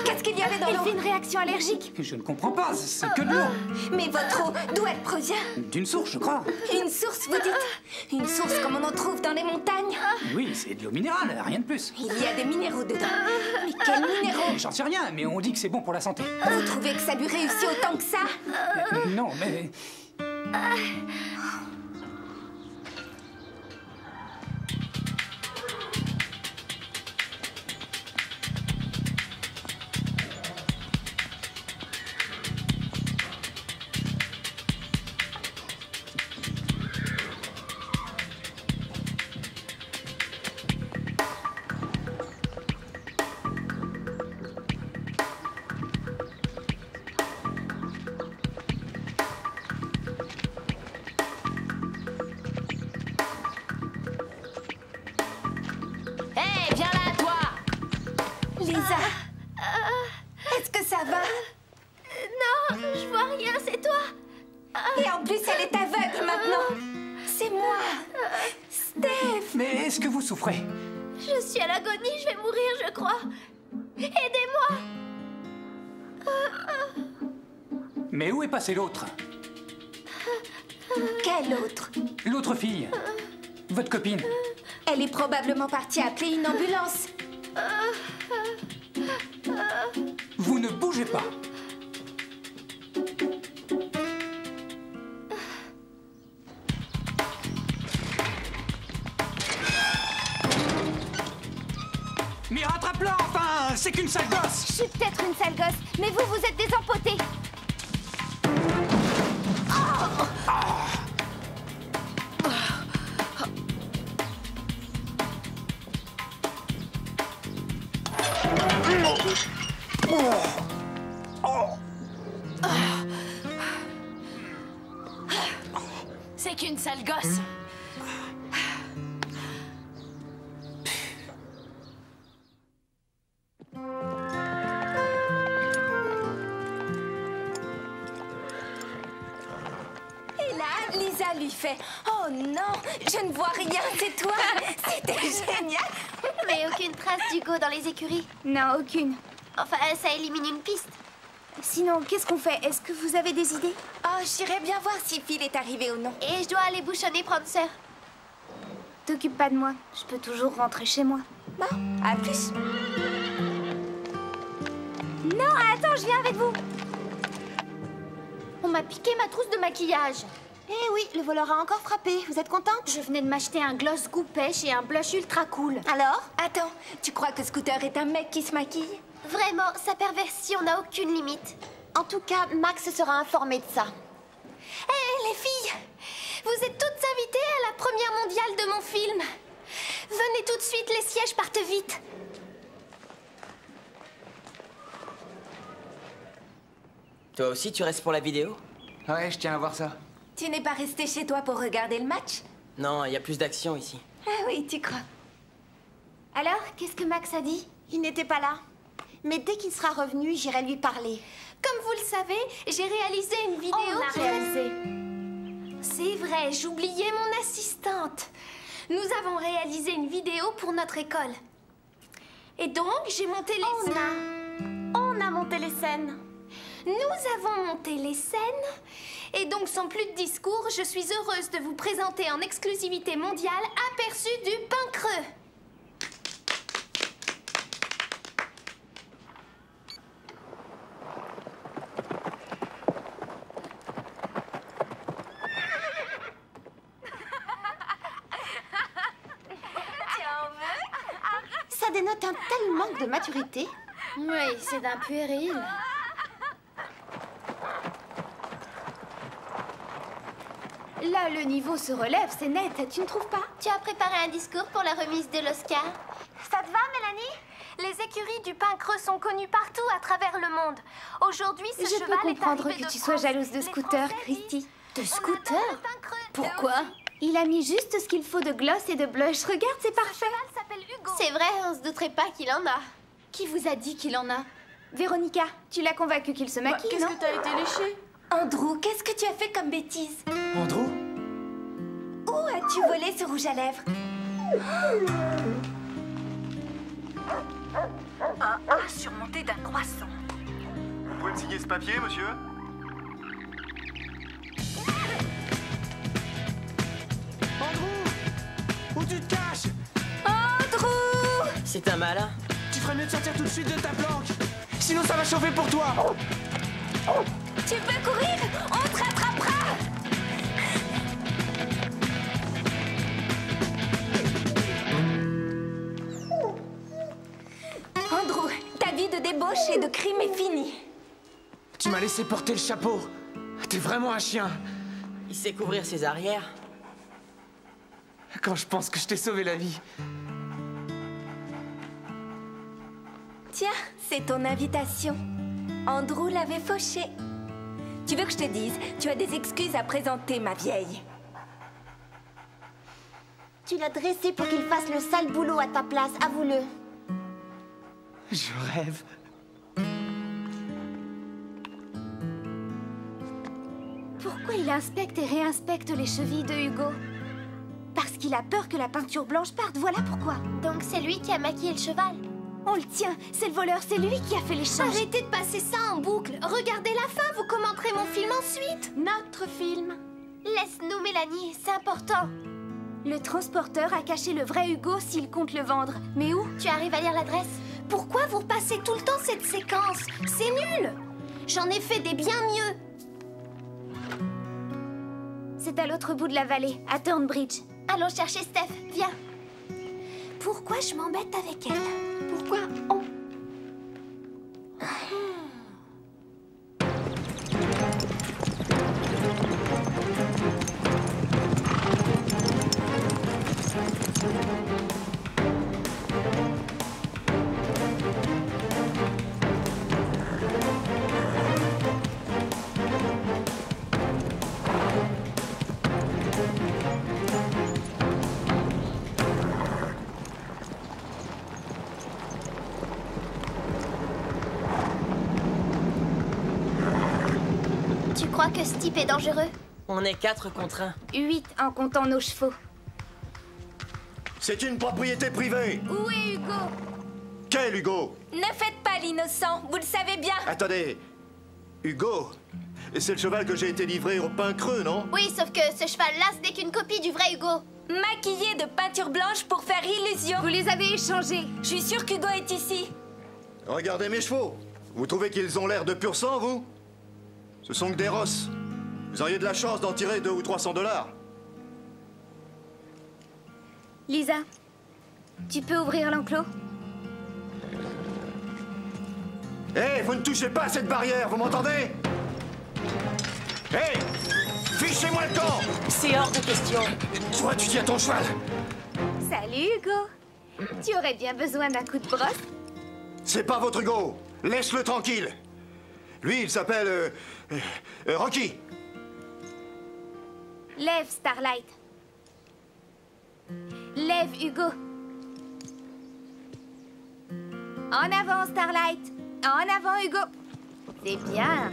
Qu'est-ce qu'il y avait dans l'eau? Elle fait une réaction allergique. Je ne comprends pas, c'est que de l'eau. Mais votre eau, d'où elle provient? D'une source, je crois. Une source, vous dites? Une source comme on en trouve dans les montagnes? Oui, c'est de l'eau minérale, rien de plus. Il y a des minéraux dedans. Mais quels minéraux? J'en sais rien, mais on dit que c'est bon pour la santé. Vous trouvez que ça lui réussit autant que ça? Non, mais... Hé, viens là, toi! Lisa, est-ce que ça va? Non, je vois rien, c'est toi. Et en plus, elle est aveugle maintenant. C'est moi, Steph. Mais est-ce que vous souffrez? Je suis à l'agonie, je vais mourir, je crois. Aidez-moi. Mais où est passé l'autre? Quelle autre? L'autre fille. Votre copine. Elle est probablement partie appeler une ambulance. Vous ne bougez pas. Mais rattrape-la, enfin! C'est qu'une sale gosse! Je suis peut-être une sale gosse, mais vous, vous êtes des empotés. C'est qu'une sale gosse. lui fait « Oh non, je ne vois rien, c'est toi !» C'était génial. Mais aucune trace d'Hugo dans les écuries. Non, aucune. Enfin, ça élimine une piste. Sinon, qu'est-ce qu'on fait? Est-ce que vous avez des idées? Oh, j'irais bien voir si Phil est arrivé ou non. Et je dois aller bouchonner Prancer. T'occupe pas de moi. Je peux toujours rentrer chez moi. Bon, à plus. Non, attends, je viens avec vous. On m'a piqué ma trousse de maquillage. Eh oui, le voleur a encore frappé. Vous êtes contente? Je venais de m'acheter un gloss goût pêche et un blush ultra cool. Alors? Attends, tu crois que Scooter est un mec qui se maquille? Vraiment, sa perversion n'a aucune limite. En tout cas, Max sera informé de ça. Hé, les filles! Vous êtes toutes invitées à la première mondiale de mon film. Venez tout de suite, les sièges partent vite. Toi aussi, tu restes pour la vidéo? Ouais, je tiens à voir ça. Tu n'es pas resté chez toi pour regarder le match? Non, il y a plus d'action ici. Ah oui, tu crois. Alors, qu'est-ce que Max a dit? Il n'était pas là. Mais dès qu'il sera revenu, j'irai lui parler. Comme vous le savez, j'ai réalisé une vidéo. On l'a réalisée. C'est vrai, j'oubliais mon assistante. Nous avons réalisé une vidéo pour notre école. Et donc, j'ai monté les scènes. On a monté les scènes. Nous avons monté les scènes. Et donc, sans plus de discours, je suis heureuse de vous présenter en exclusivité mondiale Aperçu du pain creux. Ça dénote un tel manque de maturité. Oui, c'est d'un puéril. Là, le niveau se relève, c'est net, tu ne trouves pas? Tu as préparé un discours pour la remise de l'Oscar? Ça te va, Mélanie? Les écuries du pain creux sont connues partout à travers le monde. Aujourd'hui, ce cheval est Je peux comprendre arrivé que de tu sois France. jalouse de Scooter, Christy. De Scooter? Pourquoi? Il a mis juste ce qu'il faut de gloss et de blush. Regarde, c'est parfait. C'est vrai, on se douterait pas qu'il en a. Qui vous a dit qu'il en a? Véronica, tu l'as convaincu qu'il se maquille, Qu'est-ce non? que t'as été léché? Andrew, qu'est-ce que tu as fait comme bêtise? Andrew? Où as-tu volé ce rouge à lèvres? Un A surmonté d'un croissant. Vous pouvez me signer ce papier, monsieur? Andrew! Où tu te caches? Andrew! C'est un malin. Tu ferais mieux de sortir tout de suite de ta planque. Sinon, ça va chauffer pour toi. Tu peux courir? On te rattrapera! Andrew, ta vie de débauche et de crime est finie. Tu m'as laissé porter le chapeau. T'es vraiment un chien. Il sait couvrir ses arrières. Quand je pense que je t'ai sauvé la vie. Tiens, c'est ton invitation. Andrew l'avait fauché. Tu veux que je te dise, tu as des excuses à présenter, ma vieille. Tu l'as dressé pour qu'il fasse le sale boulot à ta place, avoue-le. Je rêve. Pourquoi il inspecte et réinspecte les chevilles de Hugo? Parce qu'il a peur que la peinture blanche parte, voilà pourquoi. Donc c'est lui qui a maquillé le cheval? On le tient, c'est le voleur, c'est lui qui a fait l'échange. Arrêtez de passer ça en boucle. Regardez la fin, vous commenterez mon film ensuite. Notre film. Laisse-nous, Mélanie, c'est important. Le transporteur a caché le vrai Hugo s'il compte le vendre. Mais où? Tu arrives à lire l'adresse? Pourquoi vous repassez tout le temps cette séquence? C'est nul. J'en ai fait des bien mieux. C'est à l'autre bout de la vallée, à Thornbridge. Allons chercher Steph, viens. Pourquoi je m'embête avec elle? Pourquoi on... Tu crois que ce type est dangereux? On est 4 contre 1. 8 en comptant nos chevaux. C'est une propriété privée. Où est Hugo? Quel Hugo? Ne faites pas l'innocent, vous le savez bien. Attendez. Hugo? C'est le cheval que j'ai été livré au pain creux, non? Oui, sauf que ce cheval-là, ce n'est qu'une copie du vrai Hugo. Maquillé de peinture blanche pour faire illusion. Vous les avez échangés. Je suis sûre qu'Hugo est ici. Regardez mes chevaux. Vous trouvez qu'ils ont l'air de pur sang, vous? Ce sont que des rosses. Vous auriez de la chance d'en tirer 200 ou 300 $. Lisa, tu peux ouvrir l'enclos? Hé, vous ne touchez pas à cette barrière, vous m'entendez? Hé, fichez-moi le camp! C'est hors de question. Toi, tu dis à ton cheval. Salut Hugo. Tu aurais bien besoin d'un coup de brosse? C'est pas votre Hugo. Laisse-le tranquille. Lui, il s'appelle... Rocky. Lève, Starlight. Lève, Hugo. En avant, Starlight. En avant, Hugo. C'est bien.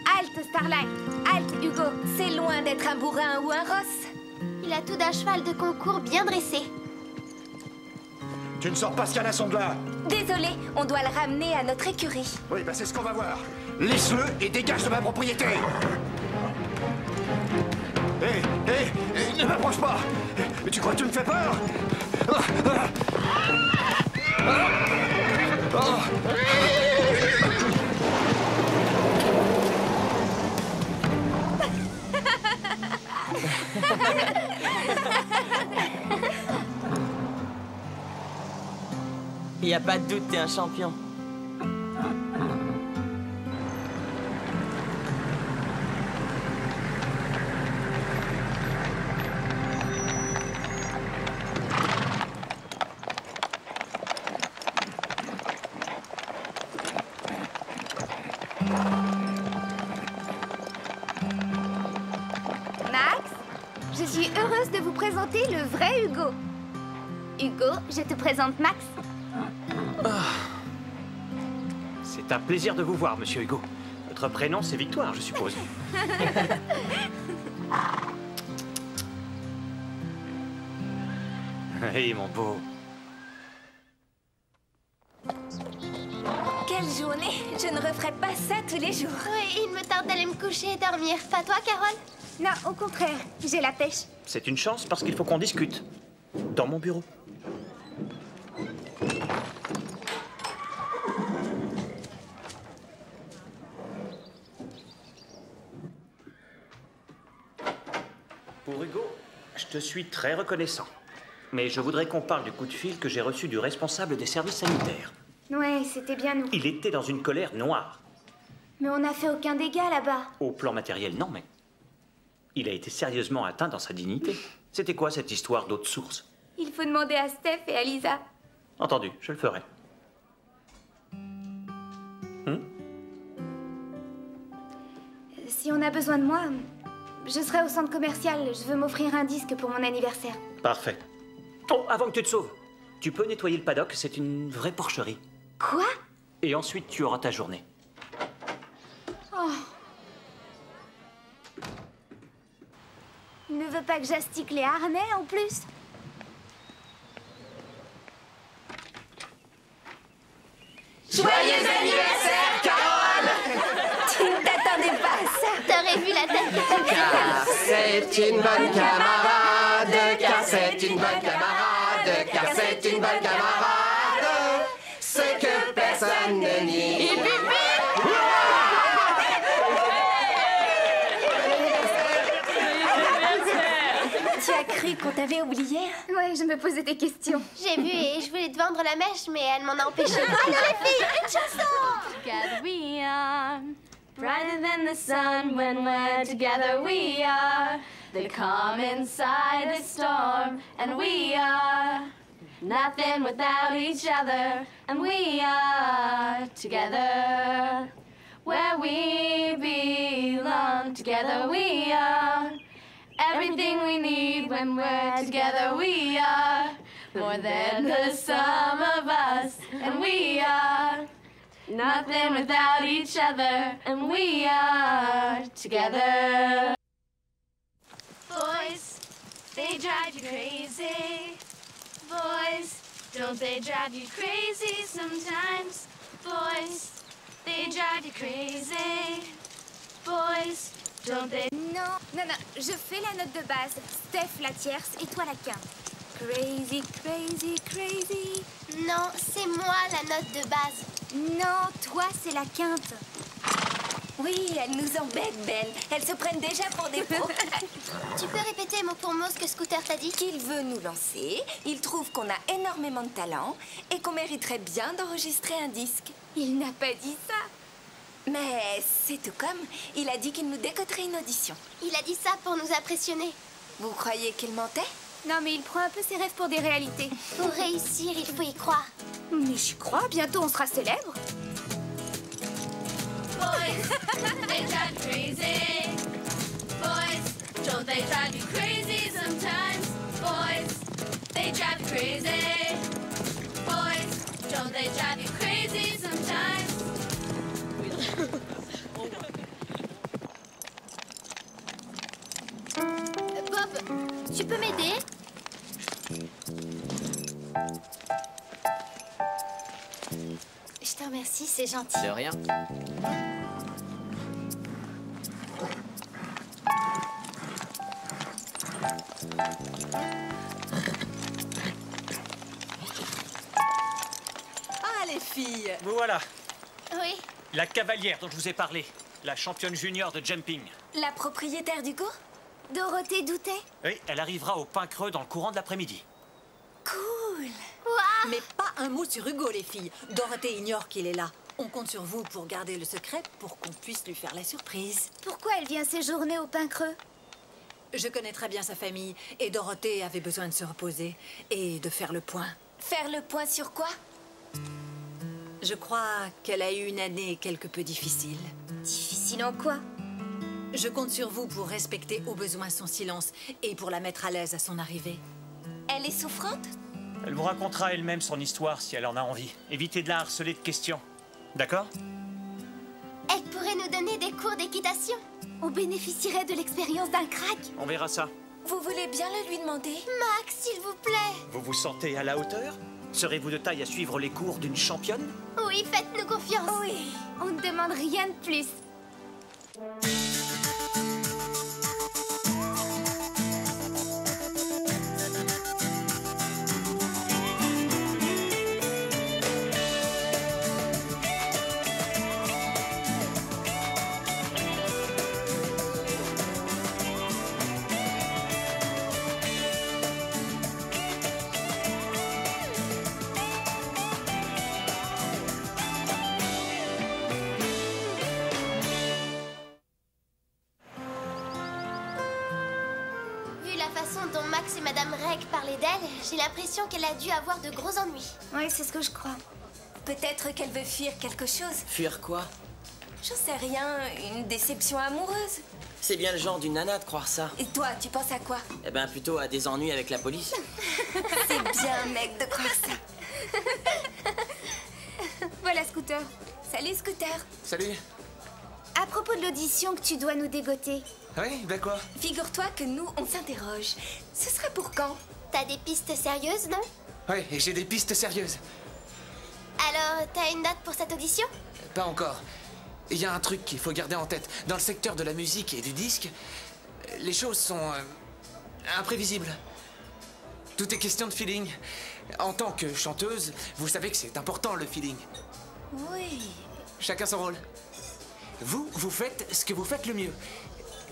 Halte, Starlight. Halte, Hugo. C'est loin d'être un bourrin ou un rosse. Il a tout d'un cheval de concours bien dressé. Tu ne sors pas ce canasson de là. Désolé, on doit le ramener à notre écurie. Oui, bah c'est ce qu'on va voir. Laisse-le et dégage de ma propriété. Hé, ne m'approche pas. Tu crois que tu me fais peur? Y a pas de doute, t'es un champion. Max, je suis heureuse de vous présenter le vrai Hugo. Hugo, je te présente Max. C'est un plaisir de vous voir, monsieur Hugo. Votre prénom, c'est Victoire, je suppose. Hey, mon beau. Quelle journée! Je ne referai pas ça tous les jours. Oui, il me tarde d'aller me coucher et dormir. Pas toi, Carole? Non, au contraire, j'ai la pêche. C'est une chance parce qu'il faut qu'on discute. Dans mon bureau. Pour Hugo, je te suis très reconnaissant. Mais je voudrais qu'on parle du coup de fil que j'ai reçu du responsable des services sanitaires. Ouais, c'était bien nous. Il était dans une colère noire. Mais on n'a fait aucun dégât là-bas. Au plan matériel, non, mais... il a été sérieusement atteint dans sa dignité. C'était quoi cette histoire d'autre source? Il faut demander à Steph et à Lisa. Entendu, je le ferai. Si on a besoin de moi, je serai au centre commercial. Je veux m'offrir un disque pour mon anniversaire. Parfait. Oh, avant que tu te sauves, tu peux nettoyer le paddock, c'est une vraie porcherie. Quoi? Et ensuite, tu auras ta journée. Oh. Il ne veut pas que j'astique les harnais en plus? Joyeux anniversaire, Carole! Tu ne t'attendais pas à ça. T'aurais vu la tête que tu me Car c'est une bonne camarade, car c'est une bonne camarade, car c'est une bonne camarade, ce que personne ne nie. Tu as cru qu'on t'avait oublié? Ouais, je me posais des questions. J'ai vu et je voulais te vendre la mèche, mais elle m'en a empêché. Allez les filles, une chanson! Together we are brighter than the sun when we're together. We are the calm inside the storm, and we are nothing without each other, and we are together. where we belong. Together we are everything we need when we're together. We are more than the sum of us, and we are nothing without each other, and we are together. Boys, they drive you crazy. Boys, don't they drive you crazy sometimes? Boys, they drive you crazy. Boys, don't they... Non, non, non, je fais la note de base. Steph la tierce et toi la quinte. Crazy, crazy, crazy. Non, c'est moi la note de base. Non, toi c'est la quinte. Oui, elles nous embêtent, Belle. Elles se prennent déjà pour des pros. Tu peux répéter mot pour mot ce que Scooter t'a dit? Qu'il veut nous lancer, il trouve qu'on a énormément de talent et qu'on mériterait bien d'enregistrer un disque. Il n'a pas dit ça. Mais c'est tout comme, il a dit qu'il nous décoterait une audition. Il a dit ça pour nous impressionner. Vous croyez qu'il mentait? Non, mais il prend un peu ses rêves pour des réalités. Pour réussir, il faut y croire. Mais j'y crois, bientôt on sera célèbre. Boys, they drive you crazy. Boys, don't they drive you crazy sometimes? Boys, they drive you crazy. Boys, don't they drive you crazy sometimes? Bob, tu peux m'aider? Je te remercie, c'est gentil. De rien. Ah, les filles! Vous voilà. Oui. La cavalière dont je vous ai parlé. La championne junior de jumping. La propriétaire du cours? Dorothée Doutet? Oui, elle arrivera au Pain Creux dans le courant de l'après-midi. Cool! Mais pas un mot sur Hugo, les filles. Dorothée ignore qu'il est là. On compte sur vous pour garder le secret pour qu'on puisse lui faire la surprise. Pourquoi elle vient séjourner au Pain Creux? Je connais très bien sa famille et Dorothée avait besoin de se reposer et de faire le point. Faire le point sur quoi? Je crois qu'elle a eu une année quelque peu difficile. Difficile en quoi? Je compte sur vous pour respecter au besoin son silence et pour la mettre à l'aise à son arrivée. Elle est souffrante? Elle vous racontera elle-même son histoire si elle en a envie. Évitez de la harceler de questions. D'accord? Elle pourrait nous donner des cours d'équitation. On bénéficierait de l'expérience d'un crack. On verra ça. Vous voulez bien le lui demander? Max, s'il vous plaît. Vous vous sentez à la hauteur? Serez-vous de taille à suivre les cours d'une championne? Oui, faites-nous confiance. Oui, on ne demande rien de plus. Dont Max et Madame Reg parlaient d'elle, j'ai l'impression qu'elle a dû avoir de gros ennuis. Oui, c'est ce que je crois. Peut-être qu'elle veut fuir quelque chose. Fuir quoi? J'en sais rien, une déception amoureuse. C'est bien le genre d'une nana de croire ça. Et toi, tu penses à quoi? Eh ben plutôt à des ennuis avec la police. C'est bien, mec, de croire ça. Voilà, Scooter. Salut, Scooter. Salut. À propos de l'audition que tu dois nous dégoter. Oui, ben quoi? Figure-toi que nous, on s'interroge. Ce serait pour quand? T'as des pistes sérieuses, non? Oui, et j'ai des pistes sérieuses. Alors, t'as une date pour cette audition? Pas encore. Il y a un truc qu'il faut garder en tête. Dans le secteur de la musique et du disque, les choses sont imprévisibles. Tout est question de feeling. En tant que chanteuse, vous savez que c'est important, le feeling. Oui. Chacun son rôle. Vous, vous faites ce que vous faites le mieux.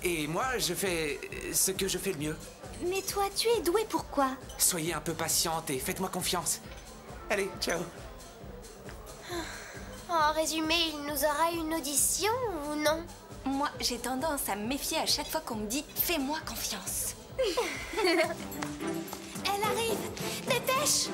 Et moi, je fais ce que je fais le mieux. Mais toi, tu es douée pour quoi? Soyez un peu patiente et faites-moi confiance. Allez, ciao. En résumé, il nous aura une audition ou non? Moi, j'ai tendance à me méfier à chaque fois qu'on me dit « fais-moi confiance ». Elle arrive! Dépêche!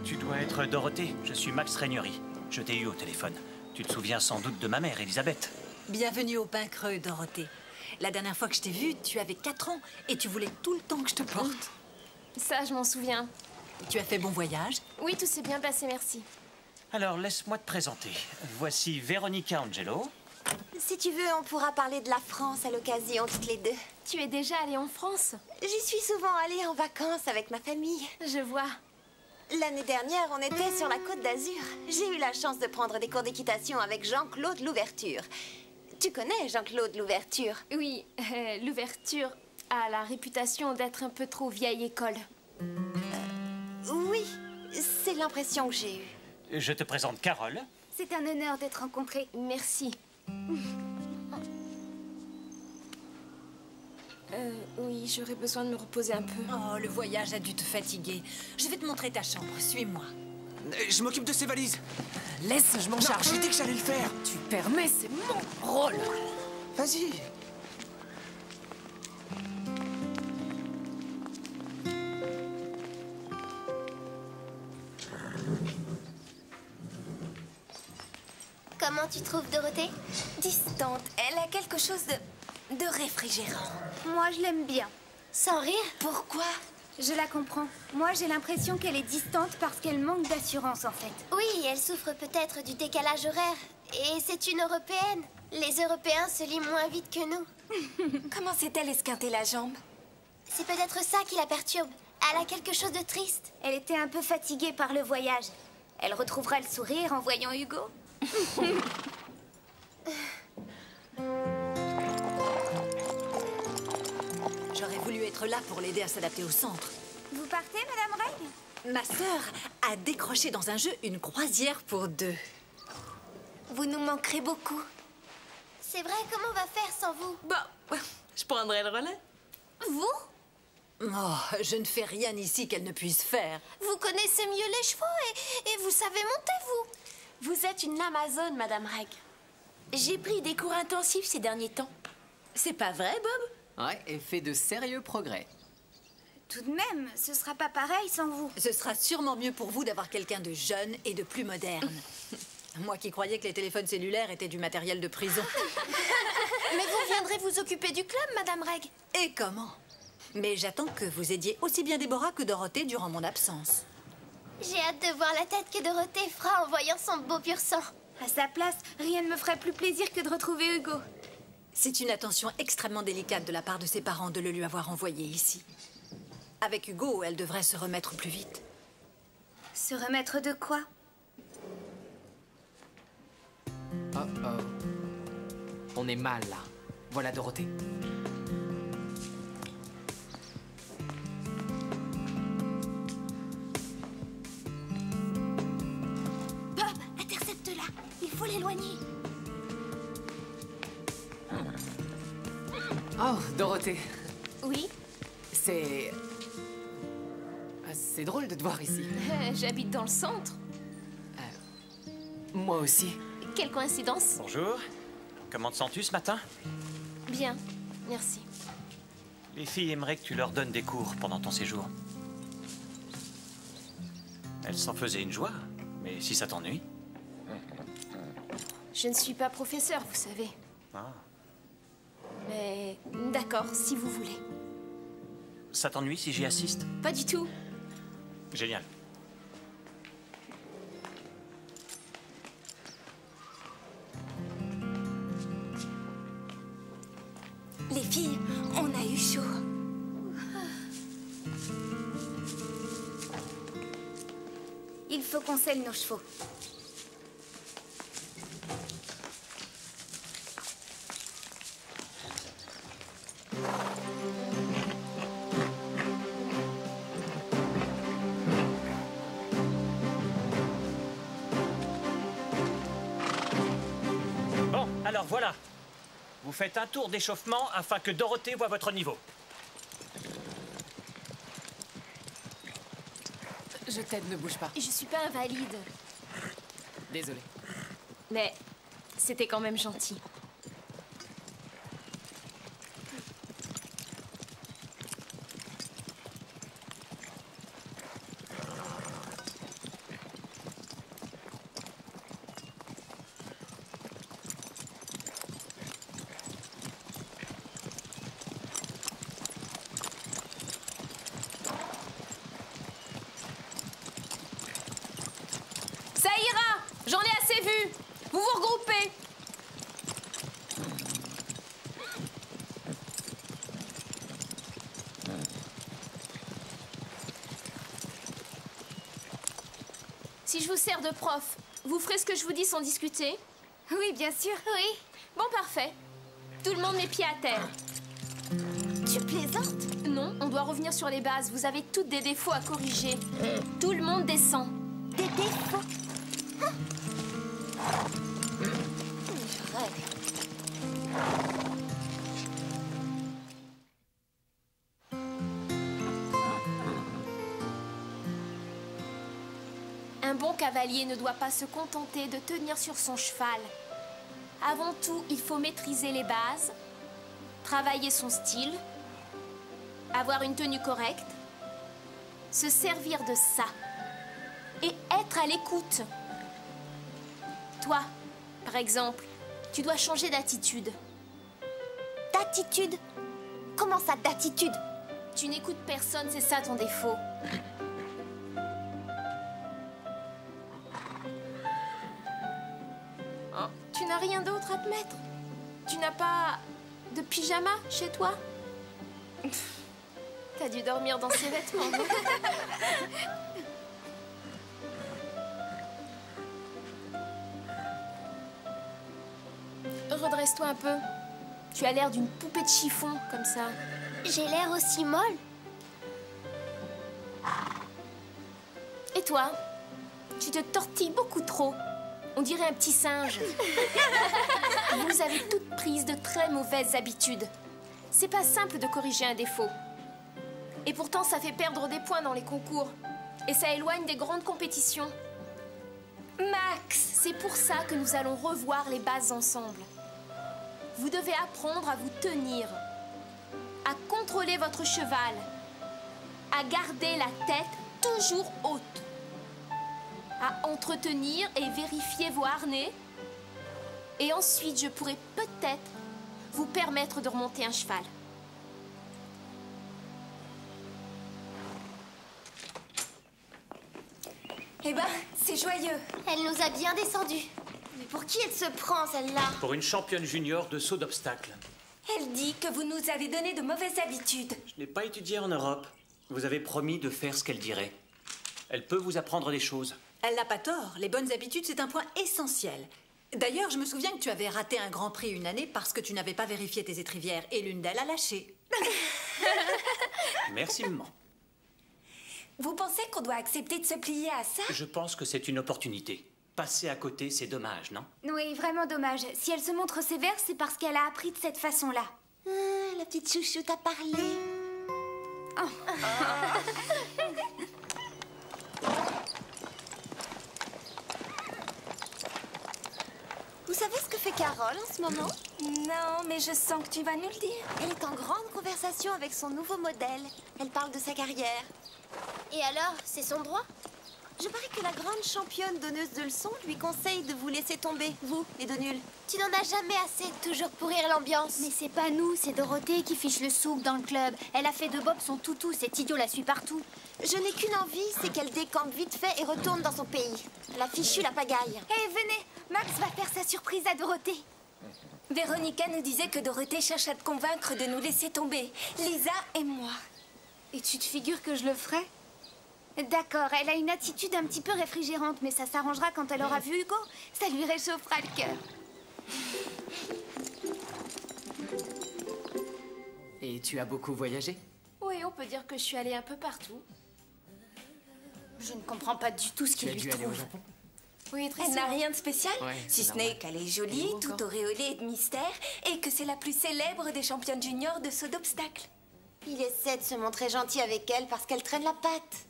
Tu dois être Dorothée. Je suis Max Régnery. Je t'ai eu au téléphone. Tu te souviens sans doute de ma mère, Elisabeth. Bienvenue au Pain Creux, Dorothée. La dernière fois que je t'ai vue, tu avais 4 ans et tu voulais tout le temps que je te porte. Ça, je m'en souviens. Tu as fait bon voyage? Oui, tout s'est bien passé, merci. Alors, laisse-moi te présenter. Voici Veronica Angelo. Si tu veux, on pourra parler de la France à l'occasion, toutes les deux. Tu es déjà allée en France? J'y suis souvent allée en vacances avec ma famille. Je vois. L'année dernière, on était sur la Côte d'Azur. J'ai eu la chance de prendre des cours d'équitation avec Jean-Claude Louverture. Tu connais Jean-Claude Louverture? Oui, Louverture a la réputation d'être un peu trop vieille école. Oui, c'est l'impression que j'ai eue. Je te présente Carole. C'est un honneur d'être rencontrée. Merci. Oui, j'aurais besoin de me reposer un peu. Oh, le voyage a dû te fatiguer. Je vais te montrer ta chambre. Suis-moi. Je m'occupe de ces valises. Laisse, je m'en Non, charge. j'ai dit que j'allais le faire. Tu permets, c'est mon rôle. Vas-y. Comment tu trouves Dorothée? Distante, elle a quelque chose de réfrigérant. Moi, je l'aime bien. Sans rire? Pourquoi? Je la comprends. Moi, j'ai l'impression qu'elle est distante parce qu'elle manque d'assurance, en fait. Oui, elle souffre peut-être du décalage horaire. Et c'est une Européenne. Les Européens se lient moins vite que nous. Comment s'est-elle esquintée la jambe? C'est peut-être ça qui la perturbe. Elle a quelque chose de triste. Elle était un peu fatiguée par le voyage. Elle retrouvera le sourire en voyant Hugo. J'aurais voulu être là pour l'aider à s'adapter au centre. Vous partez, Madame Reg? Ma sœur a décroché dans un jeu une croisière pour 2. Vous nous manquerez beaucoup. C'est vrai, comment on va faire sans vous? Bon, je prendrai le relais. Vous? Oh, je ne fais rien ici qu'elle ne puisse faire. Vous connaissez mieux les chevaux et vous savez monter, vous. Vous êtes une Amazone, Madame Reg. J'ai pris des cours intensifs ces derniers temps. C'est pas vrai, Bob? Ouais, et fait de sérieux progrès. Tout de même, ce sera pas pareil sans vous. Ce sera sûrement mieux pour vous d'avoir quelqu'un de jeune et de plus moderne. Moi qui croyais que les téléphones cellulaires étaient du matériel de prison. Mais vous viendrez vous occuper du club, Madame Reg. Et comment? Mais j'attends que vous aidiez aussi bien Déborah que Dorothée durant mon absence. J'ai hâte de voir la tête que Dorothée fera en voyant son beau pur sang. À sa place, rien ne me ferait plus plaisir que de retrouver Hugo. C'est une attention extrêmement délicate de la part de ses parents de le lui avoir envoyé ici. Avec Hugo, elle devrait se remettre plus vite. Se remettre de quoi? Oh oh. On est mal là. Voilà Dorothée. Bob, intercepte-la. Il faut l'éloigner. Oh, Dorothée. Oui? C'est drôle de te voir ici. J'habite dans le centre. Moi aussi. Quelle coïncidence. Bonjour. Comment te sens-tu ce matin? Bien, merci. Les filles aimeraient que tu leur donnes des cours pendant ton séjour. Elles s'en faisaient une joie, mais si ça t'ennuie... Je ne suis pas professeur, vous savez. Ah. Mais d'accord, si vous voulez. Ça t'ennuie si j'y assiste? Pas du tout. Génial. Les filles, on a eu chaud. Il faut qu'on selle nos chevaux. Bon, alors voilà. Vous faites un tour d'échauffement afin que Dorothée voie votre niveau. Je t'aide, ne bouge pas. Je suis pas invalide. Désolé. Mais c'était quand même gentil. Vous vous regroupez. Si je vous sers de prof, vous ferez ce que je vous dis sans discuter? Oui, bien sûr. Oui. Bon, parfait. Tout le monde met pied à terre. Tu plaisantes? Non, on doit revenir sur les bases. Vous avez toutes des défauts à corriger. Tout le monde descend. Des défauts? Je rêve. Un bon cavalier ne doit pas se contenter de tenir sur son cheval. Avant tout, il faut maîtriser les bases, travailler son style, avoir une tenue correcte, se servir de ça et être à l'écoute. Toi, par exemple, tu dois changer d'attitude. D'attitude? Comment ça, d'attitude? Tu n'écoutes personne, c'est ça ton défaut. Oh, tu n'as rien d'autre à te mettre? Tu n'as pas de pyjama chez toi? T'as dû dormir dans ces vêtements, non? Redresse-toi un peu. Tu as l'air d'une poupée de chiffon, comme ça. J'ai l'air aussi molle. Et toi? Tu te tortilles beaucoup trop. On dirait un petit singe. Vous avez toutes prises de très mauvaises habitudes. C'est pas simple de corriger un défaut. Et pourtant, ça fait perdre des points dans les concours. Et ça éloigne des grandes compétitions. Max, c'est pour ça que nous allons revoir les bases ensemble. Vous devez apprendre à vous tenir, à contrôler votre cheval, à garder la tête toujours haute, à entretenir et vérifier vos harnais. Et ensuite, je pourrai peut-être vous permettre de remonter un cheval. Eh ben, c'est joyeux. Elle nous a bien descendus. Mais pour qui elle se prend, celle-là? Pour une championne junior de saut d'obstacle. Elle dit que vous nous avez donné de mauvaises habitudes. Je n'ai pas étudié en Europe. Vous avez promis de faire ce qu'elle dirait. Elle peut vous apprendre des choses. Elle n'a pas tort. Les bonnes habitudes, c'est un point essentiel. D'ailleurs, je me souviens que tu avais raté un grand prix une année parce que tu n'avais pas vérifié tes étrivières et l'une d'elles a lâché. Merci, maman. Vous pensez qu'on doit accepter de se plier à ça? Je pense que c'est une opportunité. Passer à côté, c'est dommage, non? Oui, vraiment dommage. Si elle se montre sévère, c'est parce qu'elle a appris de cette façon-là. La petite chouchou t'a parlé. Vous savez ce que fait Carole en ce moment? Non, mais je sens que tu vas nous le dire. Elle est en grande conversation avec son nouveau modèle. Elle parle de sa carrière. Et alors, c'est son droit? Je parie que la grande championne donneuse de leçons lui conseille de vous laisser tomber, vous, les deux nuls. Tu n'en as jamais assez, toujours pourrir l'ambiance. Mais c'est pas nous, c'est Dorothée qui fiche le souk dans le club. Elle a fait de Bob son toutou, cet idiot la suit partout. Je n'ai qu'une envie, c'est qu'elle décampe vite fait et retourne dans son pays. La fichue la pagaille. Hé, venez, Max va faire sa surprise à Dorothée. Véronica nous disait que Dorothée cherche à te convaincre de nous laisser tomber. Lisa et moi. Et tu te figures que je le ferai? D'accord, elle a une attitude un petit peu réfrigérante, mais ça s'arrangera quand elle aura vu Hugo. Ça lui réchauffera le cœur. Et tu as beaucoup voyagé? Oui, on peut dire que je suis allée un peu partout. Je ne comprends pas du tout ce Tu qu'il as lui dû aller au trouve. Japon? Oui, très Elle souvent. n'a rien de spécial, Ouais, si c'est ce n'est normal. qu'elle est jolie, Et vous, tout encore auréolée de mystère, et que c'est la plus célèbre des championnes juniors de saut d'obstacle. Il essaie de se montrer gentil avec elle parce qu'elle traîne la patte.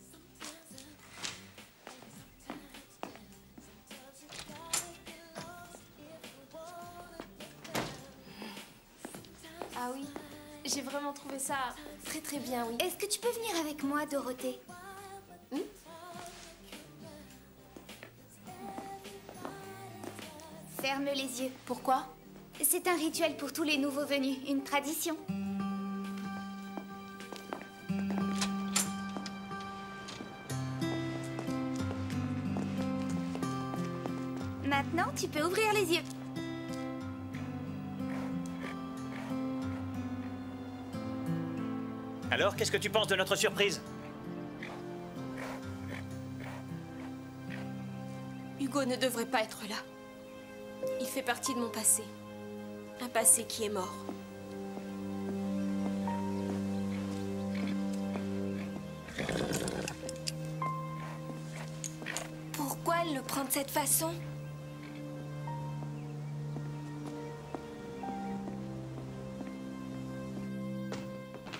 Ah oui, j'ai vraiment trouvé ça très très bien, oui. Est-ce que tu peux venir avec moi, Dorothée? Ferme les yeux. Pourquoi? C'est un rituel pour tous les nouveaux venus, une tradition. Maintenant, tu peux ouvrir les yeux. Alors, qu'est-ce que tu penses de notre surprise? Hugo ne devrait pas être là. Il fait partie de mon passé. Un passé qui est mort. Pourquoi elle le prend de cette façon?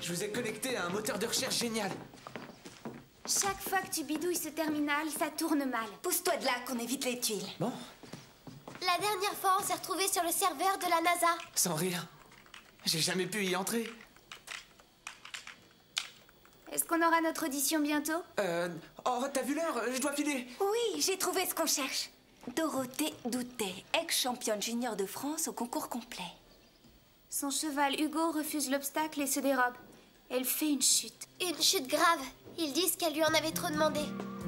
Je vous ai connecté à un moteur de recherche génial. Chaque fois que tu bidouilles ce terminal, ça tourne mal. Pousse-toi de là qu'on évite les tuiles. Bon, La dernière fois, on s'est retrouvés sur le serveur de la NASA. sans rire. J'ai jamais pu y entrer. Est-ce qu'on aura notre audition bientôt? Oh, t'as vu l'heure? Je dois filer. Oui, j'ai trouvé ce qu'on cherche. Dorothée Doutet, ex-championne junior de France au concours complet. Son cheval Hugo refuse l'obstacle et se dérobe. Elle fait une chute. Une chute grave. Ils disent qu'elle lui en avait trop demandé.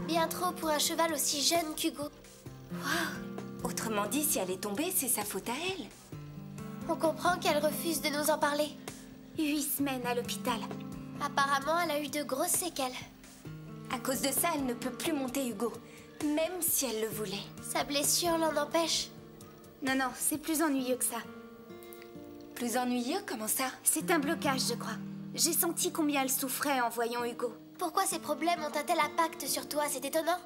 Bien trop pour un cheval aussi jeune qu'Hugo. Waouh! Autrement dit, si elle est tombée, c'est sa faute à elle. On comprend qu'elle refuse de nous en parler. 8 semaines à l'hôpital. Apparemment, elle a eu de grosses séquelles. À cause de ça, elle ne peut plus monter Hugo, même si elle le voulait. Sa blessure l'en empêche. Non, non, c'est plus ennuyeux que ça. Plus ennuyeux? Comment ça? C'est un blocage, je crois. J'ai senti combien elle souffrait en voyant Hugo. Pourquoi ces problèmes ont un tel impact sur toi? C'est étonnant.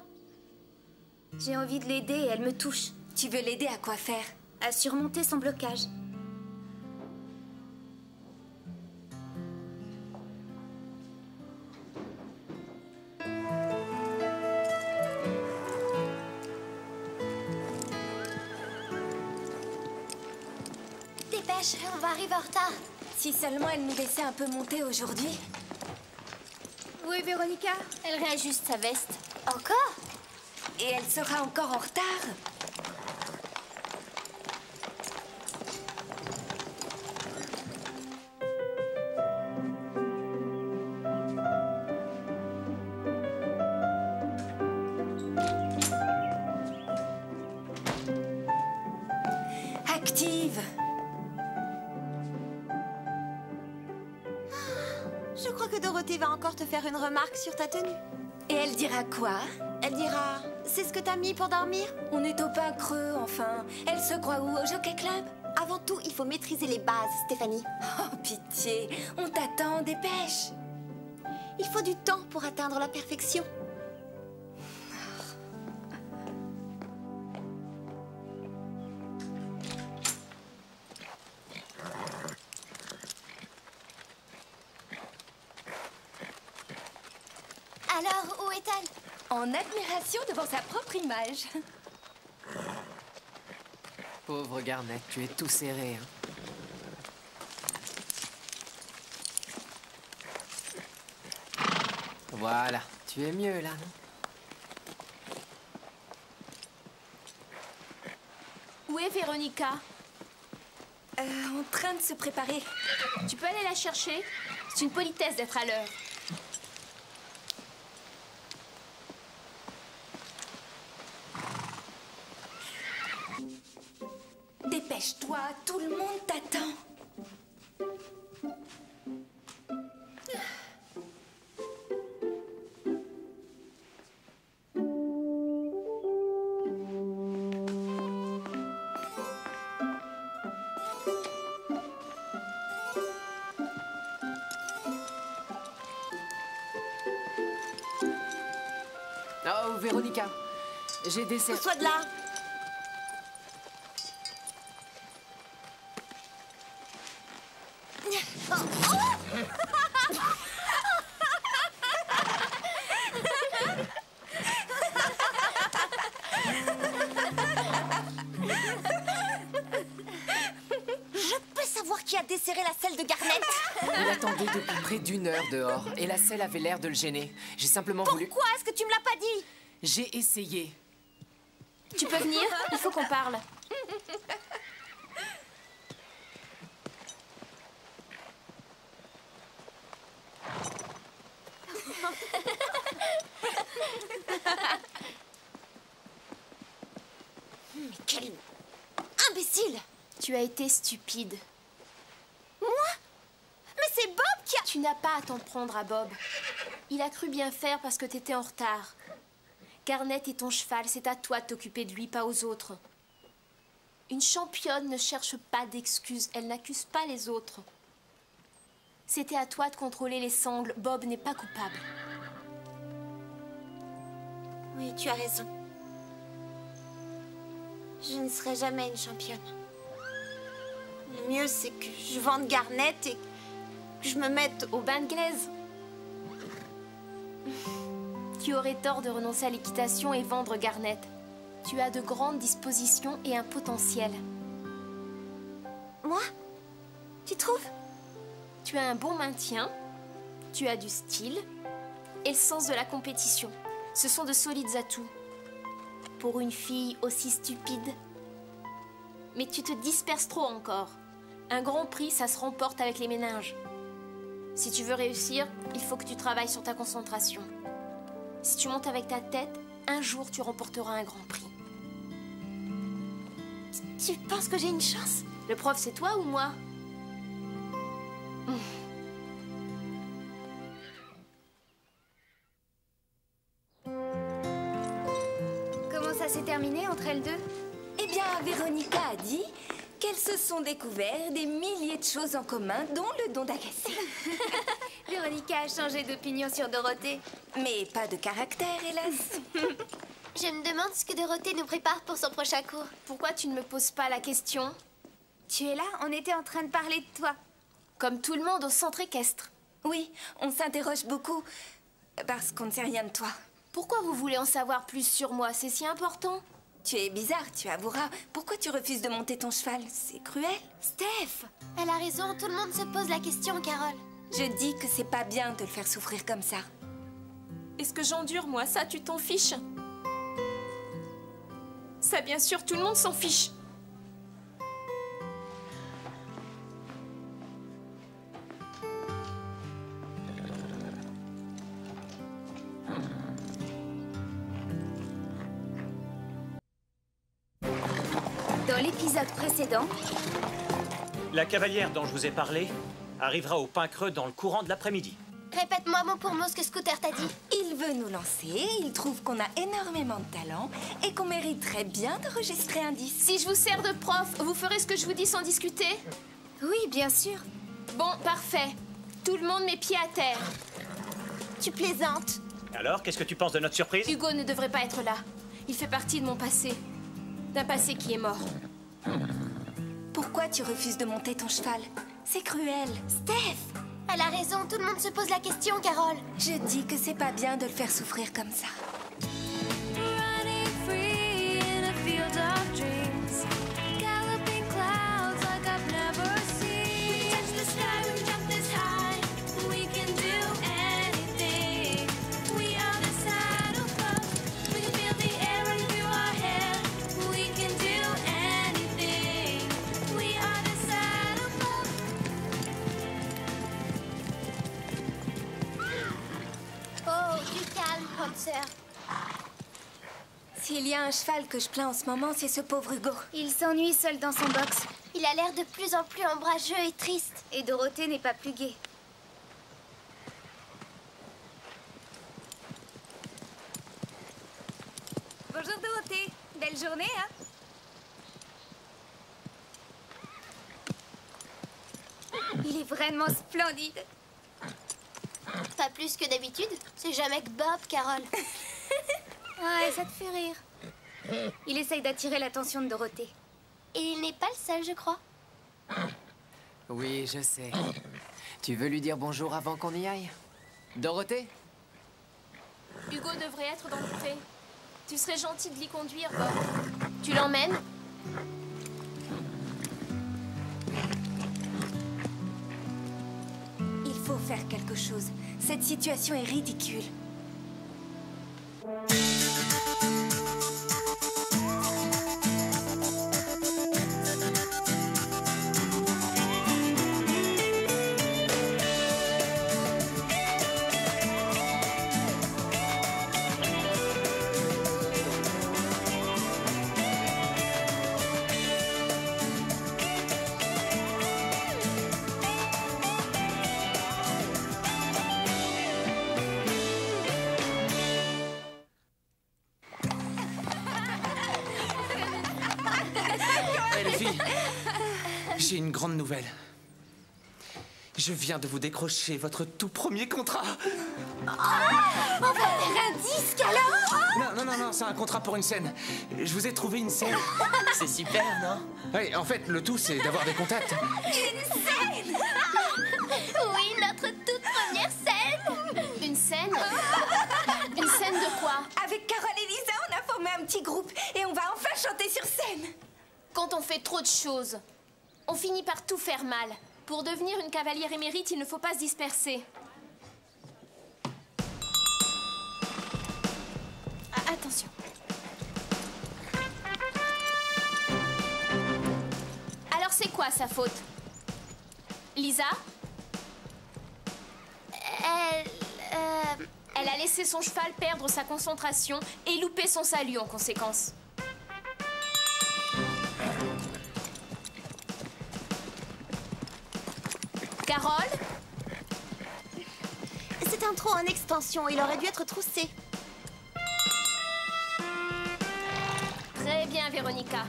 J'ai envie de l'aider et elle me touche. Tu veux l'aider à quoi faire? À surmonter son blocage. Dépêche, on va arriver en retard. Si seulement elle nous laissait un peu monter aujourd'hui. Où est Véronica? Elle réajuste sa veste. Encore? Et elle sera encore en retard. Active. Je crois que Dorothée va encore te faire une remarque sur ta tenue. Et elle dira quoi? Elle dira, c'est ce que t'as mis pour dormir? On est au pain creux, enfin. Elle se croit où? Au Jockey Club? Avant tout, il faut maîtriser les bases, Stéphanie. Oh, pitié. On t'attend, dépêche. Il faut du temps pour atteindre la perfection. Alors, où est-elle? En admiration devant sa propre image. Pauvre Garnet, tu es tout serré. Hein. Voilà, tu es mieux là, non? Où est Véronica? En train de se préparer. Tu peux aller la chercher? C'est une politesse d'être à l'heure. Dépêche-toi, tout le monde t'attend. Oh, Véronica, j'ai des Pousse-toi de là. Je peux savoir qui a desserré la selle de Garnet? Il attendait depuis près d'1 heure dehors et la selle avait l'air de le gêner. J'ai simplement voulu... Pourquoi est-ce que tu me l'as pas dit? J'ai essayé. Tu peux venir? Il faut qu'on parle. quel imbécile! Tu as été stupide. Moi? Mais c'est Bob qui a... Tu n'as pas à t'en prendre à Bob. Il a cru bien faire parce que t'étais en retard. Garnet est ton cheval, c'est à toi de t'occuper de lui, pas aux autres. Une championne ne cherche pas d'excuses, elle n'accuse pas les autres. C'était à toi de contrôler les sangles, Bob n'est pas coupable. Oui, tu as raison. Je ne serai jamais une championne. Le mieux, c'est que je vende Garnet et que je me mette au bain de glaise. Tu aurais tort de renoncer à l'équitation et vendre Garnet. Tu as de grandes dispositions et un potentiel. Moi? Tu trouves? Tu as un bon maintien, tu as du style et le sens de la compétition. Ce sont de solides atouts. Pour une fille aussi stupide. Mais tu te disperses trop encore. Un grand prix, ça se remporte avec les méninges. Si tu veux réussir, il faut que tu travailles sur ta concentration. Si tu montes avec ta tête, un jour tu remporteras un grand prix. Tu penses que j'ai une chance? Le prof, c'est toi ou moi? Comment ça s'est terminé entre elles deux? Eh bien, Véronica a dit qu'elles se sont découvert des milliers de choses en commun, dont le don d'agacer. Véronica a changé d'opinion sur Dorothée. Mais pas de caractère, hélas. Je me demande ce que Dorothée nous prépare pour son prochain cours. Pourquoi tu ne me poses pas la question? Tu es là? On était en train de parler de toi. Comme tout le monde au centre équestre. Oui, on s'interroge beaucoup parce qu'on ne sait rien de toi. Pourquoi vous voulez en savoir plus sur moi? C'est si important? Tu es bizarre, tu avoueras. Pourquoi tu refuses de monter ton cheval? C'est cruel. Steph! Elle a raison, tout le monde se pose la question, Carole. Je dis que c'est pas bien de le faire souffrir comme ça. Est-ce que j'endure, moi? Ça, tu t'en fiches? Ça, bien sûr, tout le monde s'en fiche. Dans l'épisode précédent... La cavalière dont je vous ai parlé arrivera au Pain Creux dans le courant de l'après-midi. Répète-moi mot pour mot ce que Scooter t'a dit. Il veut nous lancer, il trouve qu'on a énormément de talent et qu'on mériterait bien d'enregistrer un disque. Si je vous sers de prof, vous ferez ce que je vous dis sans discuter? Oui, bien sûr. Bon, parfait. Tout le monde met pied à terre. Tu plaisantes? Alors, qu'est-ce que tu penses de notre surprise? Hugo ne devrait pas être là. Il fait partie de mon passé. D'un passé qui est mort. Pourquoi tu refuses de monter ton cheval? C'est cruel. Steph! Elle a raison, tout le monde se pose la question, Carole. Je dis que c'est pas bien de le faire souffrir comme ça. Running free in a field of dreams, galloping clouds like I've never seen. We touch the sky, we jump this high, we can do anything. We are the Saddle Club, we can feel the air running through our hair. We can do anything. We are the Saddle Club. Oh, du calme, Prancer. S'il y a un cheval que je plains en ce moment, c'est ce pauvre Hugo. Il s'ennuie seul dans son box. Il a l'air de plus en plus ombrageux et triste. Et Dorothée n'est pas plus gaie. Bonjour Dorothée. Belle journée, hein? Il est vraiment splendide. Pas plus que d'habitude. C'est jamais que Bob, Carole. Ouais, ça te fait rire. Il essaye d'attirer l'attention de Dorothée. Et il n'est pas le seul, je crois. Oui, je sais. Tu veux lui dire bonjour avant qu'on y aille? Dorothée? Hugo devrait être dans le pré. Tu serais gentil de l'y conduire, Bob. Tu l'emmènes? Il faut faire quelque chose. Cette situation est ridicule. Steffi, j'ai une grande nouvelle. Je viens de vous décrocher votre tout premier contrat. On va faire un disque alors? Non, c'est un contrat pour une scène. Je vous ai trouvé une scène. C'est super, non? Oui, en fait, le tout, c'est d'avoir des contacts. Une scène! Oui, notre toute première scène! Une scène? Une scène de quoi? Avec Carole et Lisa, on a formé un petit groupe et on va enfin chanter sur scène. Quand on fait trop de choses, on finit par tout faire mal. Pour devenir une cavalière émérite, il ne faut pas se disperser. Ah, attention. Alors c'est quoi sa faute? Lisa? Elle a laissé son cheval perdre sa concentration et louper son salut en conséquence. Carole? C'est un trou en extension, il aurait dû être troussé. Très bien, Véronica.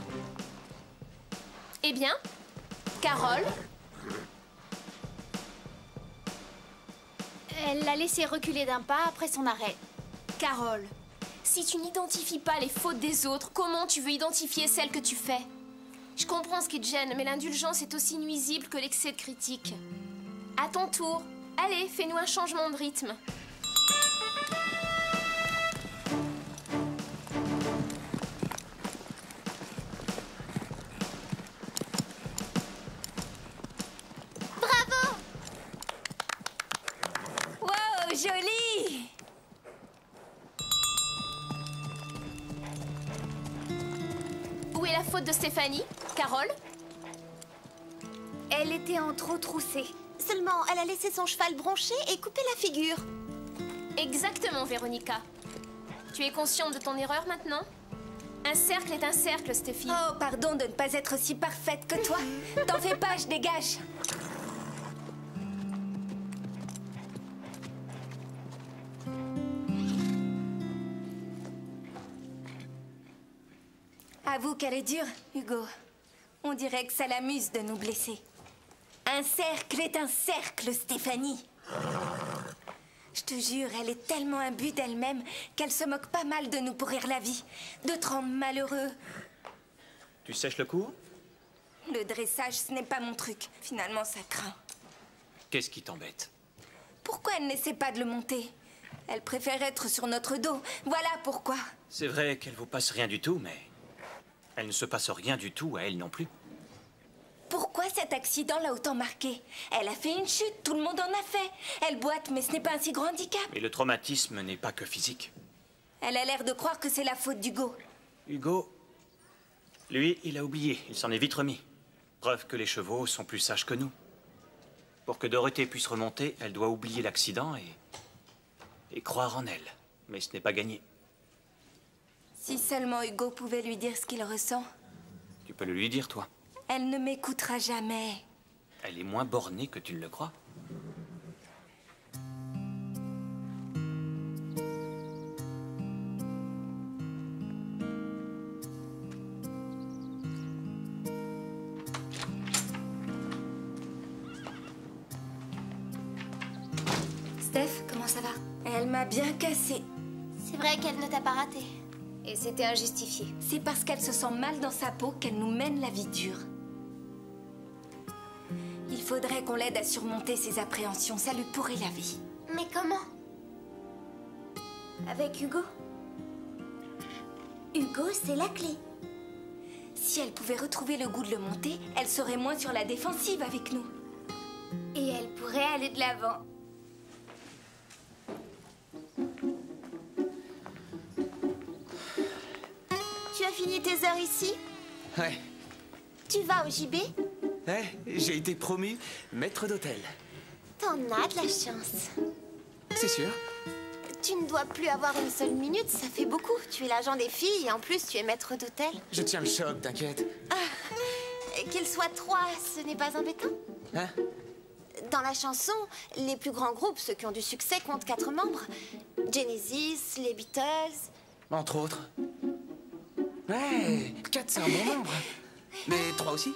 Eh bien, Carole? Elle l'a laissé reculer d'un pas après son arrêt. Carole, si tu n'identifies pas les fautes des autres, comment tu veux identifier celles que tu fais? Je comprends ce qui te gêne, mais l'indulgence est aussi nuisible que l'excès de critique. À ton tour, allez, fais-nous un changement de rythme. Bravo! Wow, joli! Où est la faute de Stéphanie, Carole? Elle était en trop troussée. Seulement, elle a laissé son cheval broncher et couper la figure. Exactement, Véronica. Tu es consciente de ton erreur maintenant? Un cercle est un cercle, Stéphie. Oh, pardon de ne pas être aussi parfaite que toi. T'en fais pas, je dégage. Avoue qu'elle est dure, Hugo. On dirait que ça l'amuse de nous blesser. Un cercle est un cercle, Stéphanie. Je te jure, elle est tellement imbue d'elle-même qu'elle se moque pas mal de nous pourrir la vie, de te rendre malheureux. Tu sèches le cours? Le dressage, ce n'est pas mon truc. Finalement, ça craint. Qu'est-ce qui t'embête? Pourquoi elle n'essaie pas de le monter? Elle préfère être sur notre dos. Voilà pourquoi. C'est vrai qu'elle vous passe rien du tout, mais elle ne se passe rien du tout à elle non plus. Pourquoi cet accident l'a autant marqué? Elle a fait une chute, tout le monde en a fait. Elle boite, mais ce n'est pas un si grand handicap. Mais le traumatisme n'est pas que physique. Elle a l'air de croire que c'est la faute d'Hugo. Hugo, lui, il a oublié. Il s'en est vite remis. Preuve que les chevaux sont plus sages que nous. Pour que Dorothée puisse remonter, elle doit oublier l'accident et croire en elle. Mais ce n'est pas gagné. Si seulement Hugo pouvait lui dire ce qu'il ressent. Tu peux le lui dire, toi. Elle ne m'écoutera jamais. Elle est moins bornée que tu ne le crois. Steph, comment ça va? Elle m'a bien cassée. C'est vrai qu'elle ne t'a pas raté. Et c'était injustifié. C'est parce qu'elle se sent mal dans sa peau qu'elle nous mène la vie dure. Il faudrait qu'on l'aide à surmonter ses appréhensions. Ça lui pourrit la vie. Mais comment? Avec Hugo? Hugo, c'est la clé. Si elle pouvait retrouver le goût de le monter, elle serait moins sur la défensive avec nous. Et elle pourrait aller de l'avant. Tu as fini tes heures ici? Ouais. Tu vas au JB? Ouais, j'ai été promu maître d'hôtel. T'en as de la chance. C'est sûr. Tu ne dois plus avoir une seule minute, ça fait beaucoup. Tu es l'agent des filles et en plus tu es maître d'hôtel. Je tiens le choc, t'inquiète. Qu'ils soient 3, ce n'est pas embêtant? Hein? Dans la chanson, les plus grands groupes, ceux qui ont du succès, comptent 4 membres. Genesis, les Beatles... Entre autres. Ouais, 4 c'est un bon nombre. Mais 3 aussi?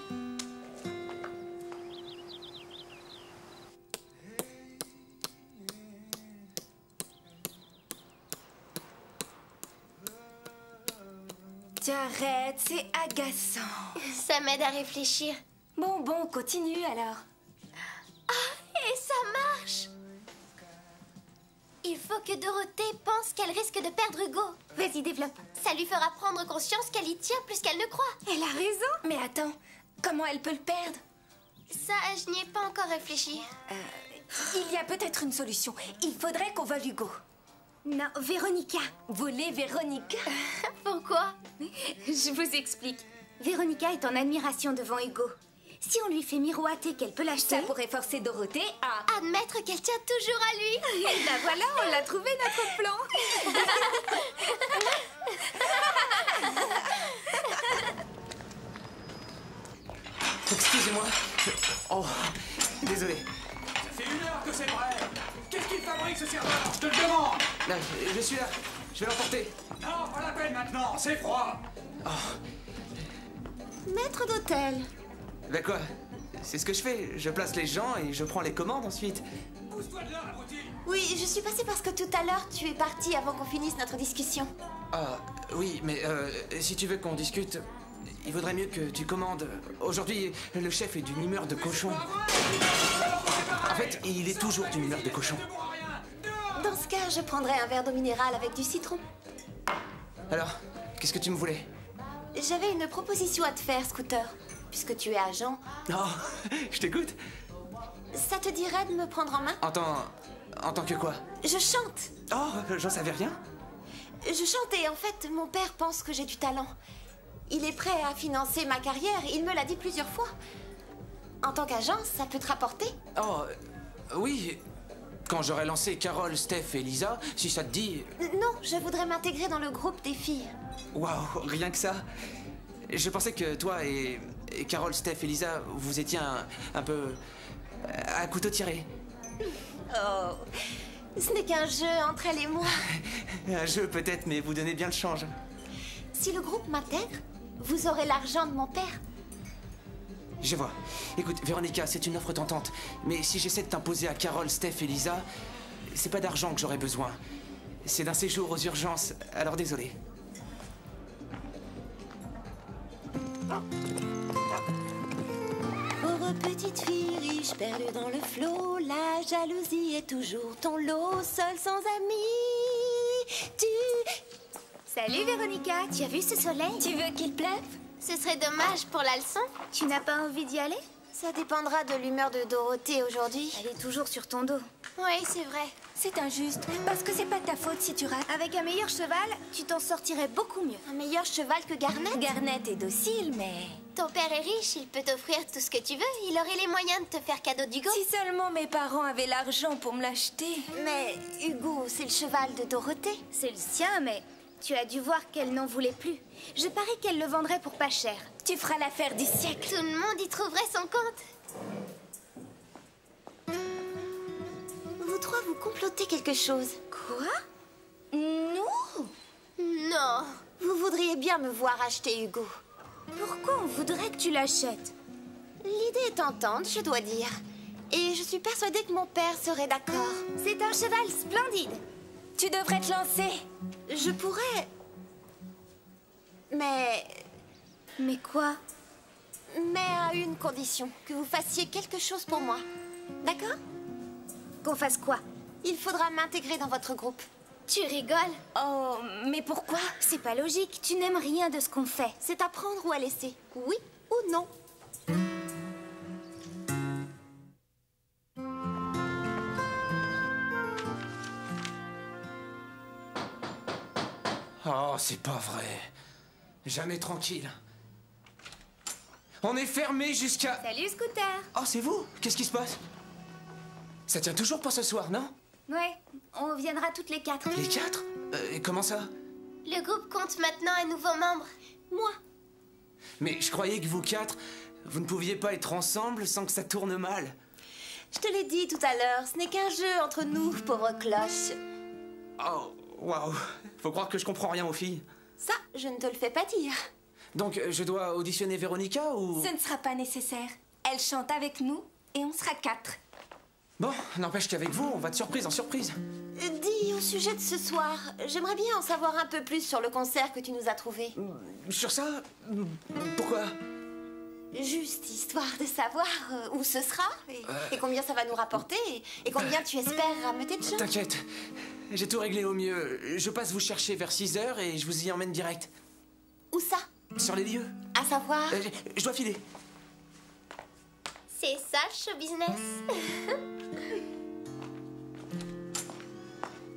Arrête, c'est agaçant. Ça m'aide à réfléchir. Bon, continue alors. Ah, et ça marche! Il faut que Dorothée pense qu'elle risque de perdre Hugo. Vas-y, développe. Ça lui fera prendre conscience qu'elle y tient plus qu'elle ne croit. Elle a raison. Mais attends, comment elle peut le perdre? Ça, je n'y ai pas encore réfléchi. Il y a peut-être une solution. Il faudrait qu'on vole Hugo. Non, Véronica. Voler Véronica? Pourquoi? Je vous explique. Véronica est en admiration devant Hugo. Si on lui fait miroiter qu'elle peut l'acheter... Ça pourrait forcer Dorothée à... admettre qu'elle tient toujours à lui. Et ben voilà, on l'a trouvé notre plan. Excusez-moi. Oh, désolé. Ça fait 1 heure que c'est vrai. Qu'est-ce qu'il fabrique ce serveur? Je te le demande. Là, je suis là. Je vais l'emporter. Non, pas la peine maintenant, c'est froid. Maître d'hôtel. Bah quoi? C'est ce que je fais. Je place les gens et je prends les commandes ensuite. Pousse-toi de là, abruti. Oui, je suis passée parce que tout à l'heure, tu es parti avant qu'on finisse notre discussion. Ah, oui, mais si tu veux qu'on discute, il vaudrait mieux que tu commandes. Aujourd'hui, le chef est d'une humeur de cochon. En fait, il est toujours d'une humeur de cochon. Dans ce cas, je prendrais un verre d'eau minérale avec du citron. Alors, qu'est-ce que tu me voulais? J'avais une proposition à te faire, Scooter. Puisque tu es agent. Oh, je t'écoute. Ça te dirait de me prendre en main? En tant que quoi? Je chante. Oh, j'en savais rien. Je chante et en fait, mon père pense que j'ai du talent. Il est prêt à financer ma carrière, il me l'a dit plusieurs fois. En tant qu'agent, ça peut te rapporter? Oh, oui. Quand j'aurai lancé Carole, Steph et Lisa, si ça te dit... Non, je voudrais m'intégrer dans le groupe des filles. Waouh, rien que ça. Je pensais que toi et Carole, Steph et Lisa, vous étiez un peu... à couteau tiré. Oh, ce n'est qu'un jeu entre elle et moi. Un jeu peut-être, mais vous donnez bien le change. Si le groupe m'intègre, vous aurez l'argent de mon père. Je vois. Écoute, Véronica, c'est une offre tentante. Mais si j'essaie de t'imposer à Carole, Steph et Lisa, c'est pas d'argent que j'aurais besoin. C'est d'un séjour aux urgences, alors désolé. Pauvre petite fille riche, perdue dans le flot, la jalousie est toujours ton lot, seule sans amis. Salut Véronica, tu as vu ce soleil? Tu veux qu'il pleuve? Ce serait dommage pour la leçon. Tu n'as pas envie d'y aller? Ça dépendra de l'humeur de Dorothée aujourd'hui. Elle est toujours sur ton dos. Oui, c'est vrai. C'est injuste, parce que c'est pas ta faute si tu rates. Avec un meilleur cheval, tu t'en sortirais beaucoup mieux. Un meilleur cheval que Garnet? Garnet est docile, mais... Ton père est riche, il peut t'offrir tout ce que tu veux. Il aurait les moyens de te faire cadeau d'Hugo. Si seulement mes parents avaient l'argent pour me l'acheter. Mais Hugo, c'est le cheval de Dorothée. C'est le sien, mais tu as dû voir qu'elle n'en voulait plus. Je parie qu'elle le vendrait pour pas cher. Tu feras l'affaire du siècle. Tout le monde y trouverait son compte. Vous trois, vous complotez quelque chose. Quoi? Nous? Non. Vous voudriez bien me voir acheter Hugo. Pourquoi on voudrait que tu l'achètes? L'idée est tentante, je dois dire. Et je suis persuadée que mon père serait d'accord. C'est un cheval splendide. Tu devrais te lancer. Je pourrais... Mais... Mais quoi? Mais à une condition, que vous fassiez quelque chose pour moi. D'accord? Qu'on fasse quoi? Il faudra m'intégrer dans votre groupe. Tu rigoles? Oh, mais pourquoi? C'est pas logique, tu n'aimes rien de ce qu'on fait. C'est à prendre ou à laisser. Oui ou non. Oh, c'est pas vrai. Jamais tranquille. On est fermé jusqu'à... Salut, Scooter. Oh, c'est vous? Qu'est-ce qui se passe? Ça tient toujours pour ce soir, non? Ouais, on viendra toutes les 4. Les 4? Et comment ça? Le groupe compte maintenant un nouveau membre. Moi. Mais je croyais que vous 4, vous ne pouviez pas être ensemble sans que ça tourne mal. Je te l'ai dit tout à l'heure, ce n'est qu'un jeu entre nous, pauvre cloche. Oh, waouh. Faut croire que je comprends rien aux filles. Ça, je ne te le fais pas dire. Donc, je dois auditionner Véronica ou... Ce ne sera pas nécessaire. Elle chante avec nous et on sera 4. Bon, n'empêche qu'avec vous, on va de surprise en surprise. Dis, au sujet de ce soir, j'aimerais bien en savoir un peu plus sur le concert que tu nous as trouvé. Sur ça? Pourquoi? Juste histoire de savoir où ce sera et combien ça va nous rapporter et combien tu espères rameuter de gens. T'inquiète, j'ai tout réglé au mieux. Je passe vous chercher vers 6 h et je vous y emmène direct. Où ça? Sur les lieux. À savoir? Je dois filer. C'est ça, show business.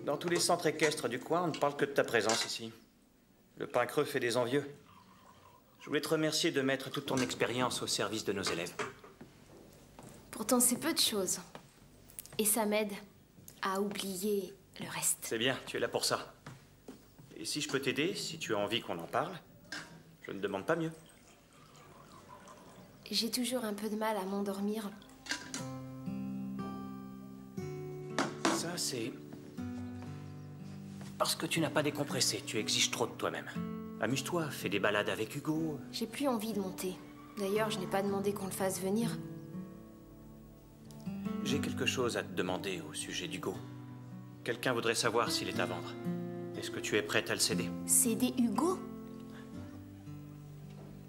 Dans tous les centres équestres du coin, on ne parle que de ta présence ici. Le pain creux fait des envieux. Je voulais te remercier de mettre toute ton expérience au service de nos élèves. Pourtant, c'est peu de choses. Et ça m'aide à oublier le reste. C'est bien, tu es là pour ça. Et si je peux t'aider, si tu as envie qu'on en parle, je ne demande pas mieux. J'ai toujours un peu de mal à m'endormir. Ça, c'est... parce que tu n'as pas décompressé. Tu exiges trop de toi-même. Amuse-toi, fais des balades avec Hugo. J'ai plus envie de monter. D'ailleurs, je n'ai pas demandé qu'on le fasse venir. J'ai quelque chose à te demander au sujet d'Hugo. Quelqu'un voudrait savoir s'il est à vendre. Est-ce que tu es prête à le céder? Céder Hugo?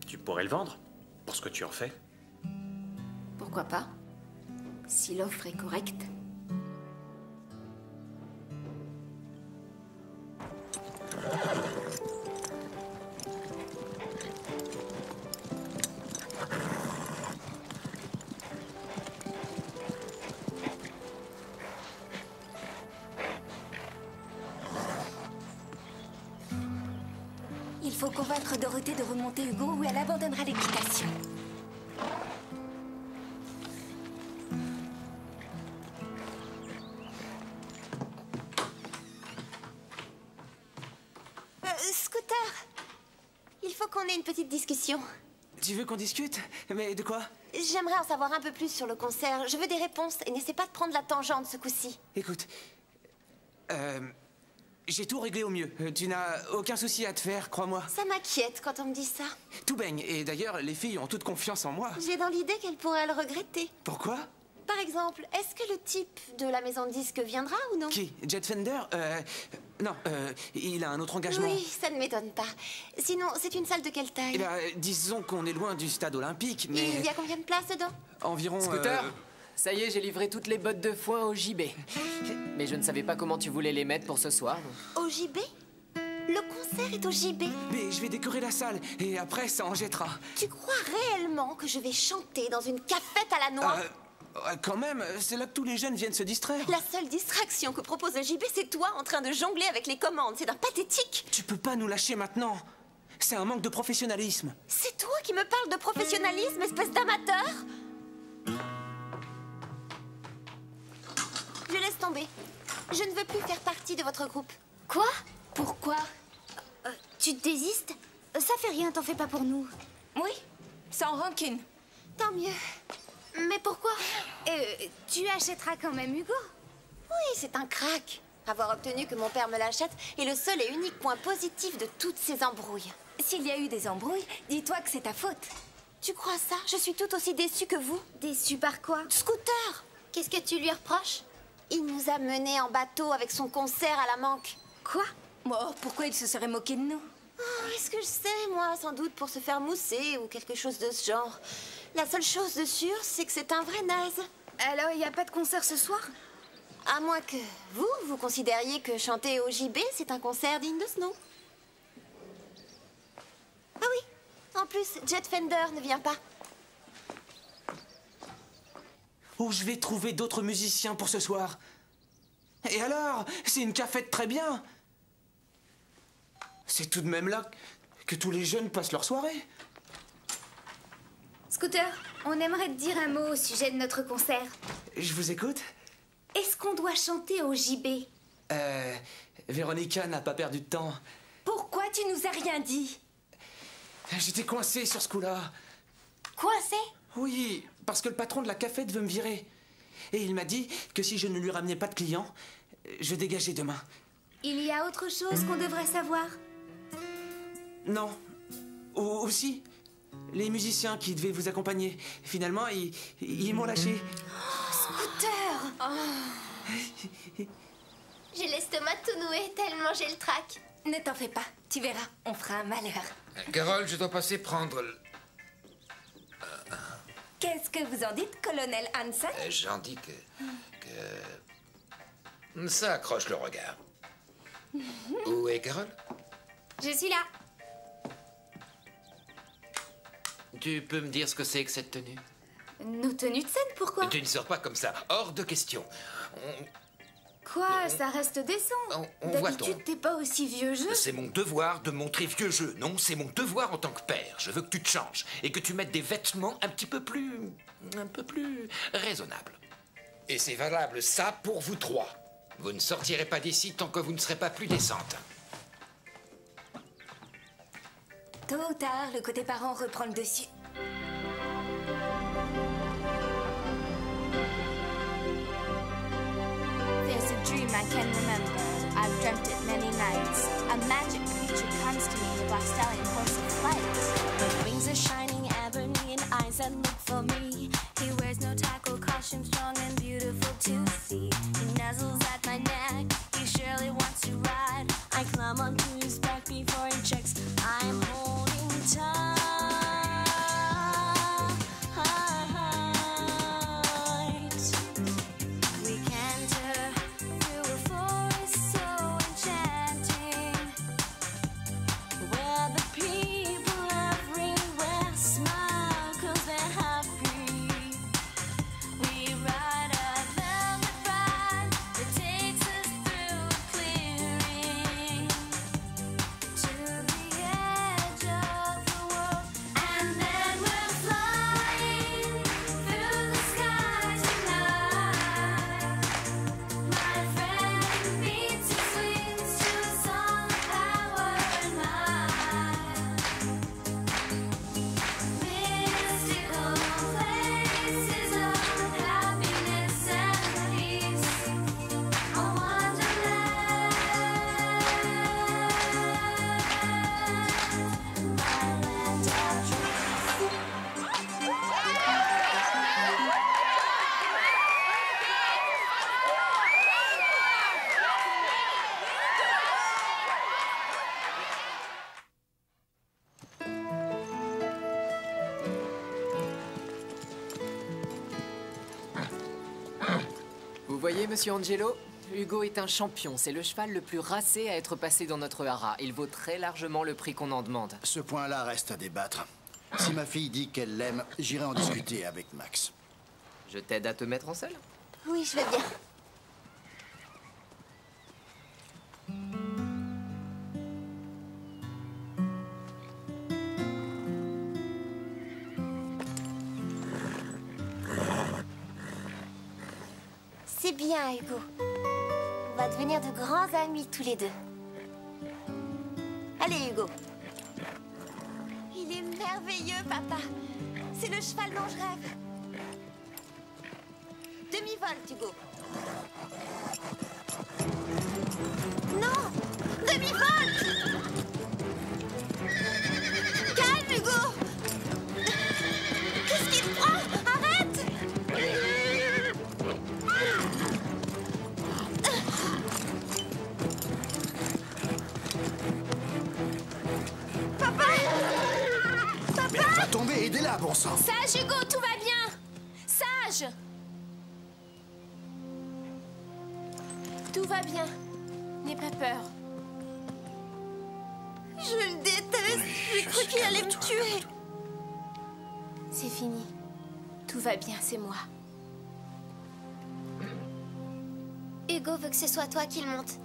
Tu pourrais le vendre, pour ce que tu en fais. Pourquoi pas? Si l'offre est correcte. Il faut convaincre Dorothée de remonter Hugo ou elle abandonnera l'équitation. Scooter, il faut qu'on ait une petite discussion. Tu veux qu'on discute? Mais de quoi? J'aimerais en savoir un peu plus sur le concert. Je veux des réponses et n'essaie pas de prendre la tangente ce coup-ci. Écoute, j'ai tout réglé au mieux. Tu n'as aucun souci à te faire, crois-moi. Ça m'inquiète quand on me dit ça. Tout baigne. Et d'ailleurs, les filles ont toute confiance en moi. J'ai dans l'idée qu'elles pourraient le regretter. Pourquoi? Par exemple, est-ce que le type de la maison de disques viendra ou non? Qui? Jet Fender? Non, il a un autre engagement. Oui, ça ne m'étonne pas. Sinon, c'est une salle de quelle taille? Eh ben, disons qu'on est loin du stade olympique, mais... Il y a combien de places dedans? Environ... Scooter, ça y est, j'ai livré toutes les bottes de foin au JB. Mais je ne savais pas comment tu voulais les mettre pour ce soir. Au JB? Le concert est au JB. Mais je vais décorer la salle, et après, ça en jettera. Tu crois réellement que je vais chanter dans une cafette à la noix? Quand même, c'est là que tous les jeunes viennent se distraire. La seule distraction que propose le JB, c'est toi en train de jongler avec les commandes. C'est d'un pathétique. Tu peux pas nous lâcher maintenant. C'est un manque de professionnalisme. C'est toi qui me parles de professionnalisme, espèce d'amateur? Je laisse tomber. Je ne veux plus faire partie de votre groupe. Quoi? Pourquoi? Tu désistes? Ça fait rien, t'en fais pas pour nous. Oui, sans rancune. Tant mieux. Mais pourquoi? Tu achèteras quand même Hugo? Oui, c'est un crack. Avoir obtenu que mon père me l'achète est le seul et unique point positif de toutes ces embrouilles. S'il y a eu des embrouilles, dis-toi que c'est ta faute. Tu crois ça? Je suis tout aussi déçue que vous. Déçue par quoi? Scooter! Qu'est-ce que tu lui reproches? Il nous a menés en bateau avec son concert à la manque. Quoi? Oh, pourquoi il se serait moqué de nous? Est-ce que je sais, moi? Sans doute pour se faire mousser ou quelque chose de ce genre. La seule chose de sûre, c'est que c'est un vrai naze. Alors, il n'y a pas de concert ce soir? À moins que vous considériez que chanter au JB, c'est un concert digne de ce nom. Ah oui, en plus, Jet Fender ne vient pas. Où je vais trouver d'autres musiciens pour ce soir? Et alors? C'est une cafette très bien. C'est tout de même là que tous les jeunes passent leur soirée. Scooter, on aimerait te dire un mot au sujet de notre concert. Je vous écoute. Est-ce qu'on doit chanter au JB? Véronica n'a pas perdu de temps. Pourquoi tu nous as rien dit? J'étais coincé sur ce coup-là. Coincé? Oui, parce que le patron de la cafette veut me virer. Et il m'a dit que si je ne lui ramenais pas de clients, je dégageais demain. Il y a autre chose qu'on devrait savoir? Non. Aussi, les musiciens qui devaient vous accompagner, finalement, ils m'ont lâché. Scooter! J'ai l'estomac tout noué tellement j'ai le trac. Ne t'en fais pas, tu verras, on fera un malheur. Carole, je dois passer prendre... Qu'est-ce que vous en dites, colonel Hansen? J'en dis que... Ça accroche le regard. Où est Carole? Je suis là. Tu peux me dire ce que c'est que cette tenue? Nos tenues de scène, pourquoi? Tu ne sors pas comme ça, hors de question. Quoi? Ça reste décent. D'habitude, t'es pas aussi vieux jeu. C'est mon devoir de montrer vieux jeu. Non, c'est mon devoir en tant que père. Je veux que tu te changes et que tu mettes des vêtements un peu plus raisonnables. Et c'est valable ça pour vous trois. Vous ne sortirez pas d'ici tant que vous ne serez pas plus décente. Tôt ou tard, le côté parent reprend le dessus. There's a dream I can remember. I've dreamt it many nights. A magic creature comes to me, a black stallion, horse of flight. His wings are shining ebony and eyes that look for me. He wears no tackle, costume strong and beautiful to see. He nuzzles at my neck, he surely wants to ride. I climb onto his back before he checks. I'm holding tight. We canter through a forest so enchanting, where the people everywhere smile 'cause they're happy. We ride a velvet ride that takes us through a clearing to the edge of the world, and then we're flying through the sky tonight. My friend beats his wings to a song of power and might. Mystical places of happiness and peace, a wonderland, my land of Vous voyez, monsieur Angelo, Hugo est un champion. C'est le cheval le plus racé à être passé dans notre haras. Il vaut très largement le prix qu'on en demande. Ce point-là reste à débattre. Si ma fille dit qu'elle l'aime, j'irai en discuter avec Max. Je t'aide à te mettre en selle? Oui, je vais bien. C'est bien, Hugo. On va devenir de grands amis tous les deux. Allez, Hugo. Il est merveilleux, papa. C'est le cheval dont je rêve. Demi-volte, Hugo. Non! Demi-volte! Calme, Hugo! Qu'est-ce qu'il te prend? Arrête! Papa! Mais elle va tomber, aidez-la, bon sang! Sage, Hugo, tout va bien. Sage! Tout va bien. N'aie pas peur. Je le déteste. J'ai cru qu'il allait me tuer. C'est fini. Tout va bien, c'est moi. Hugo veut que ce soit toi qui le monte.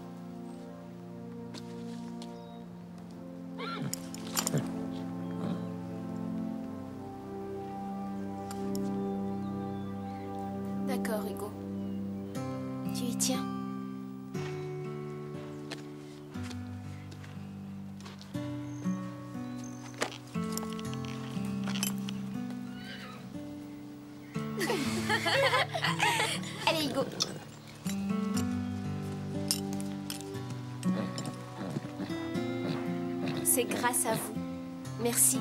D'accord, Hugo. Tu y tiens. Allez, Hugo. C'est grâce à vous Merci.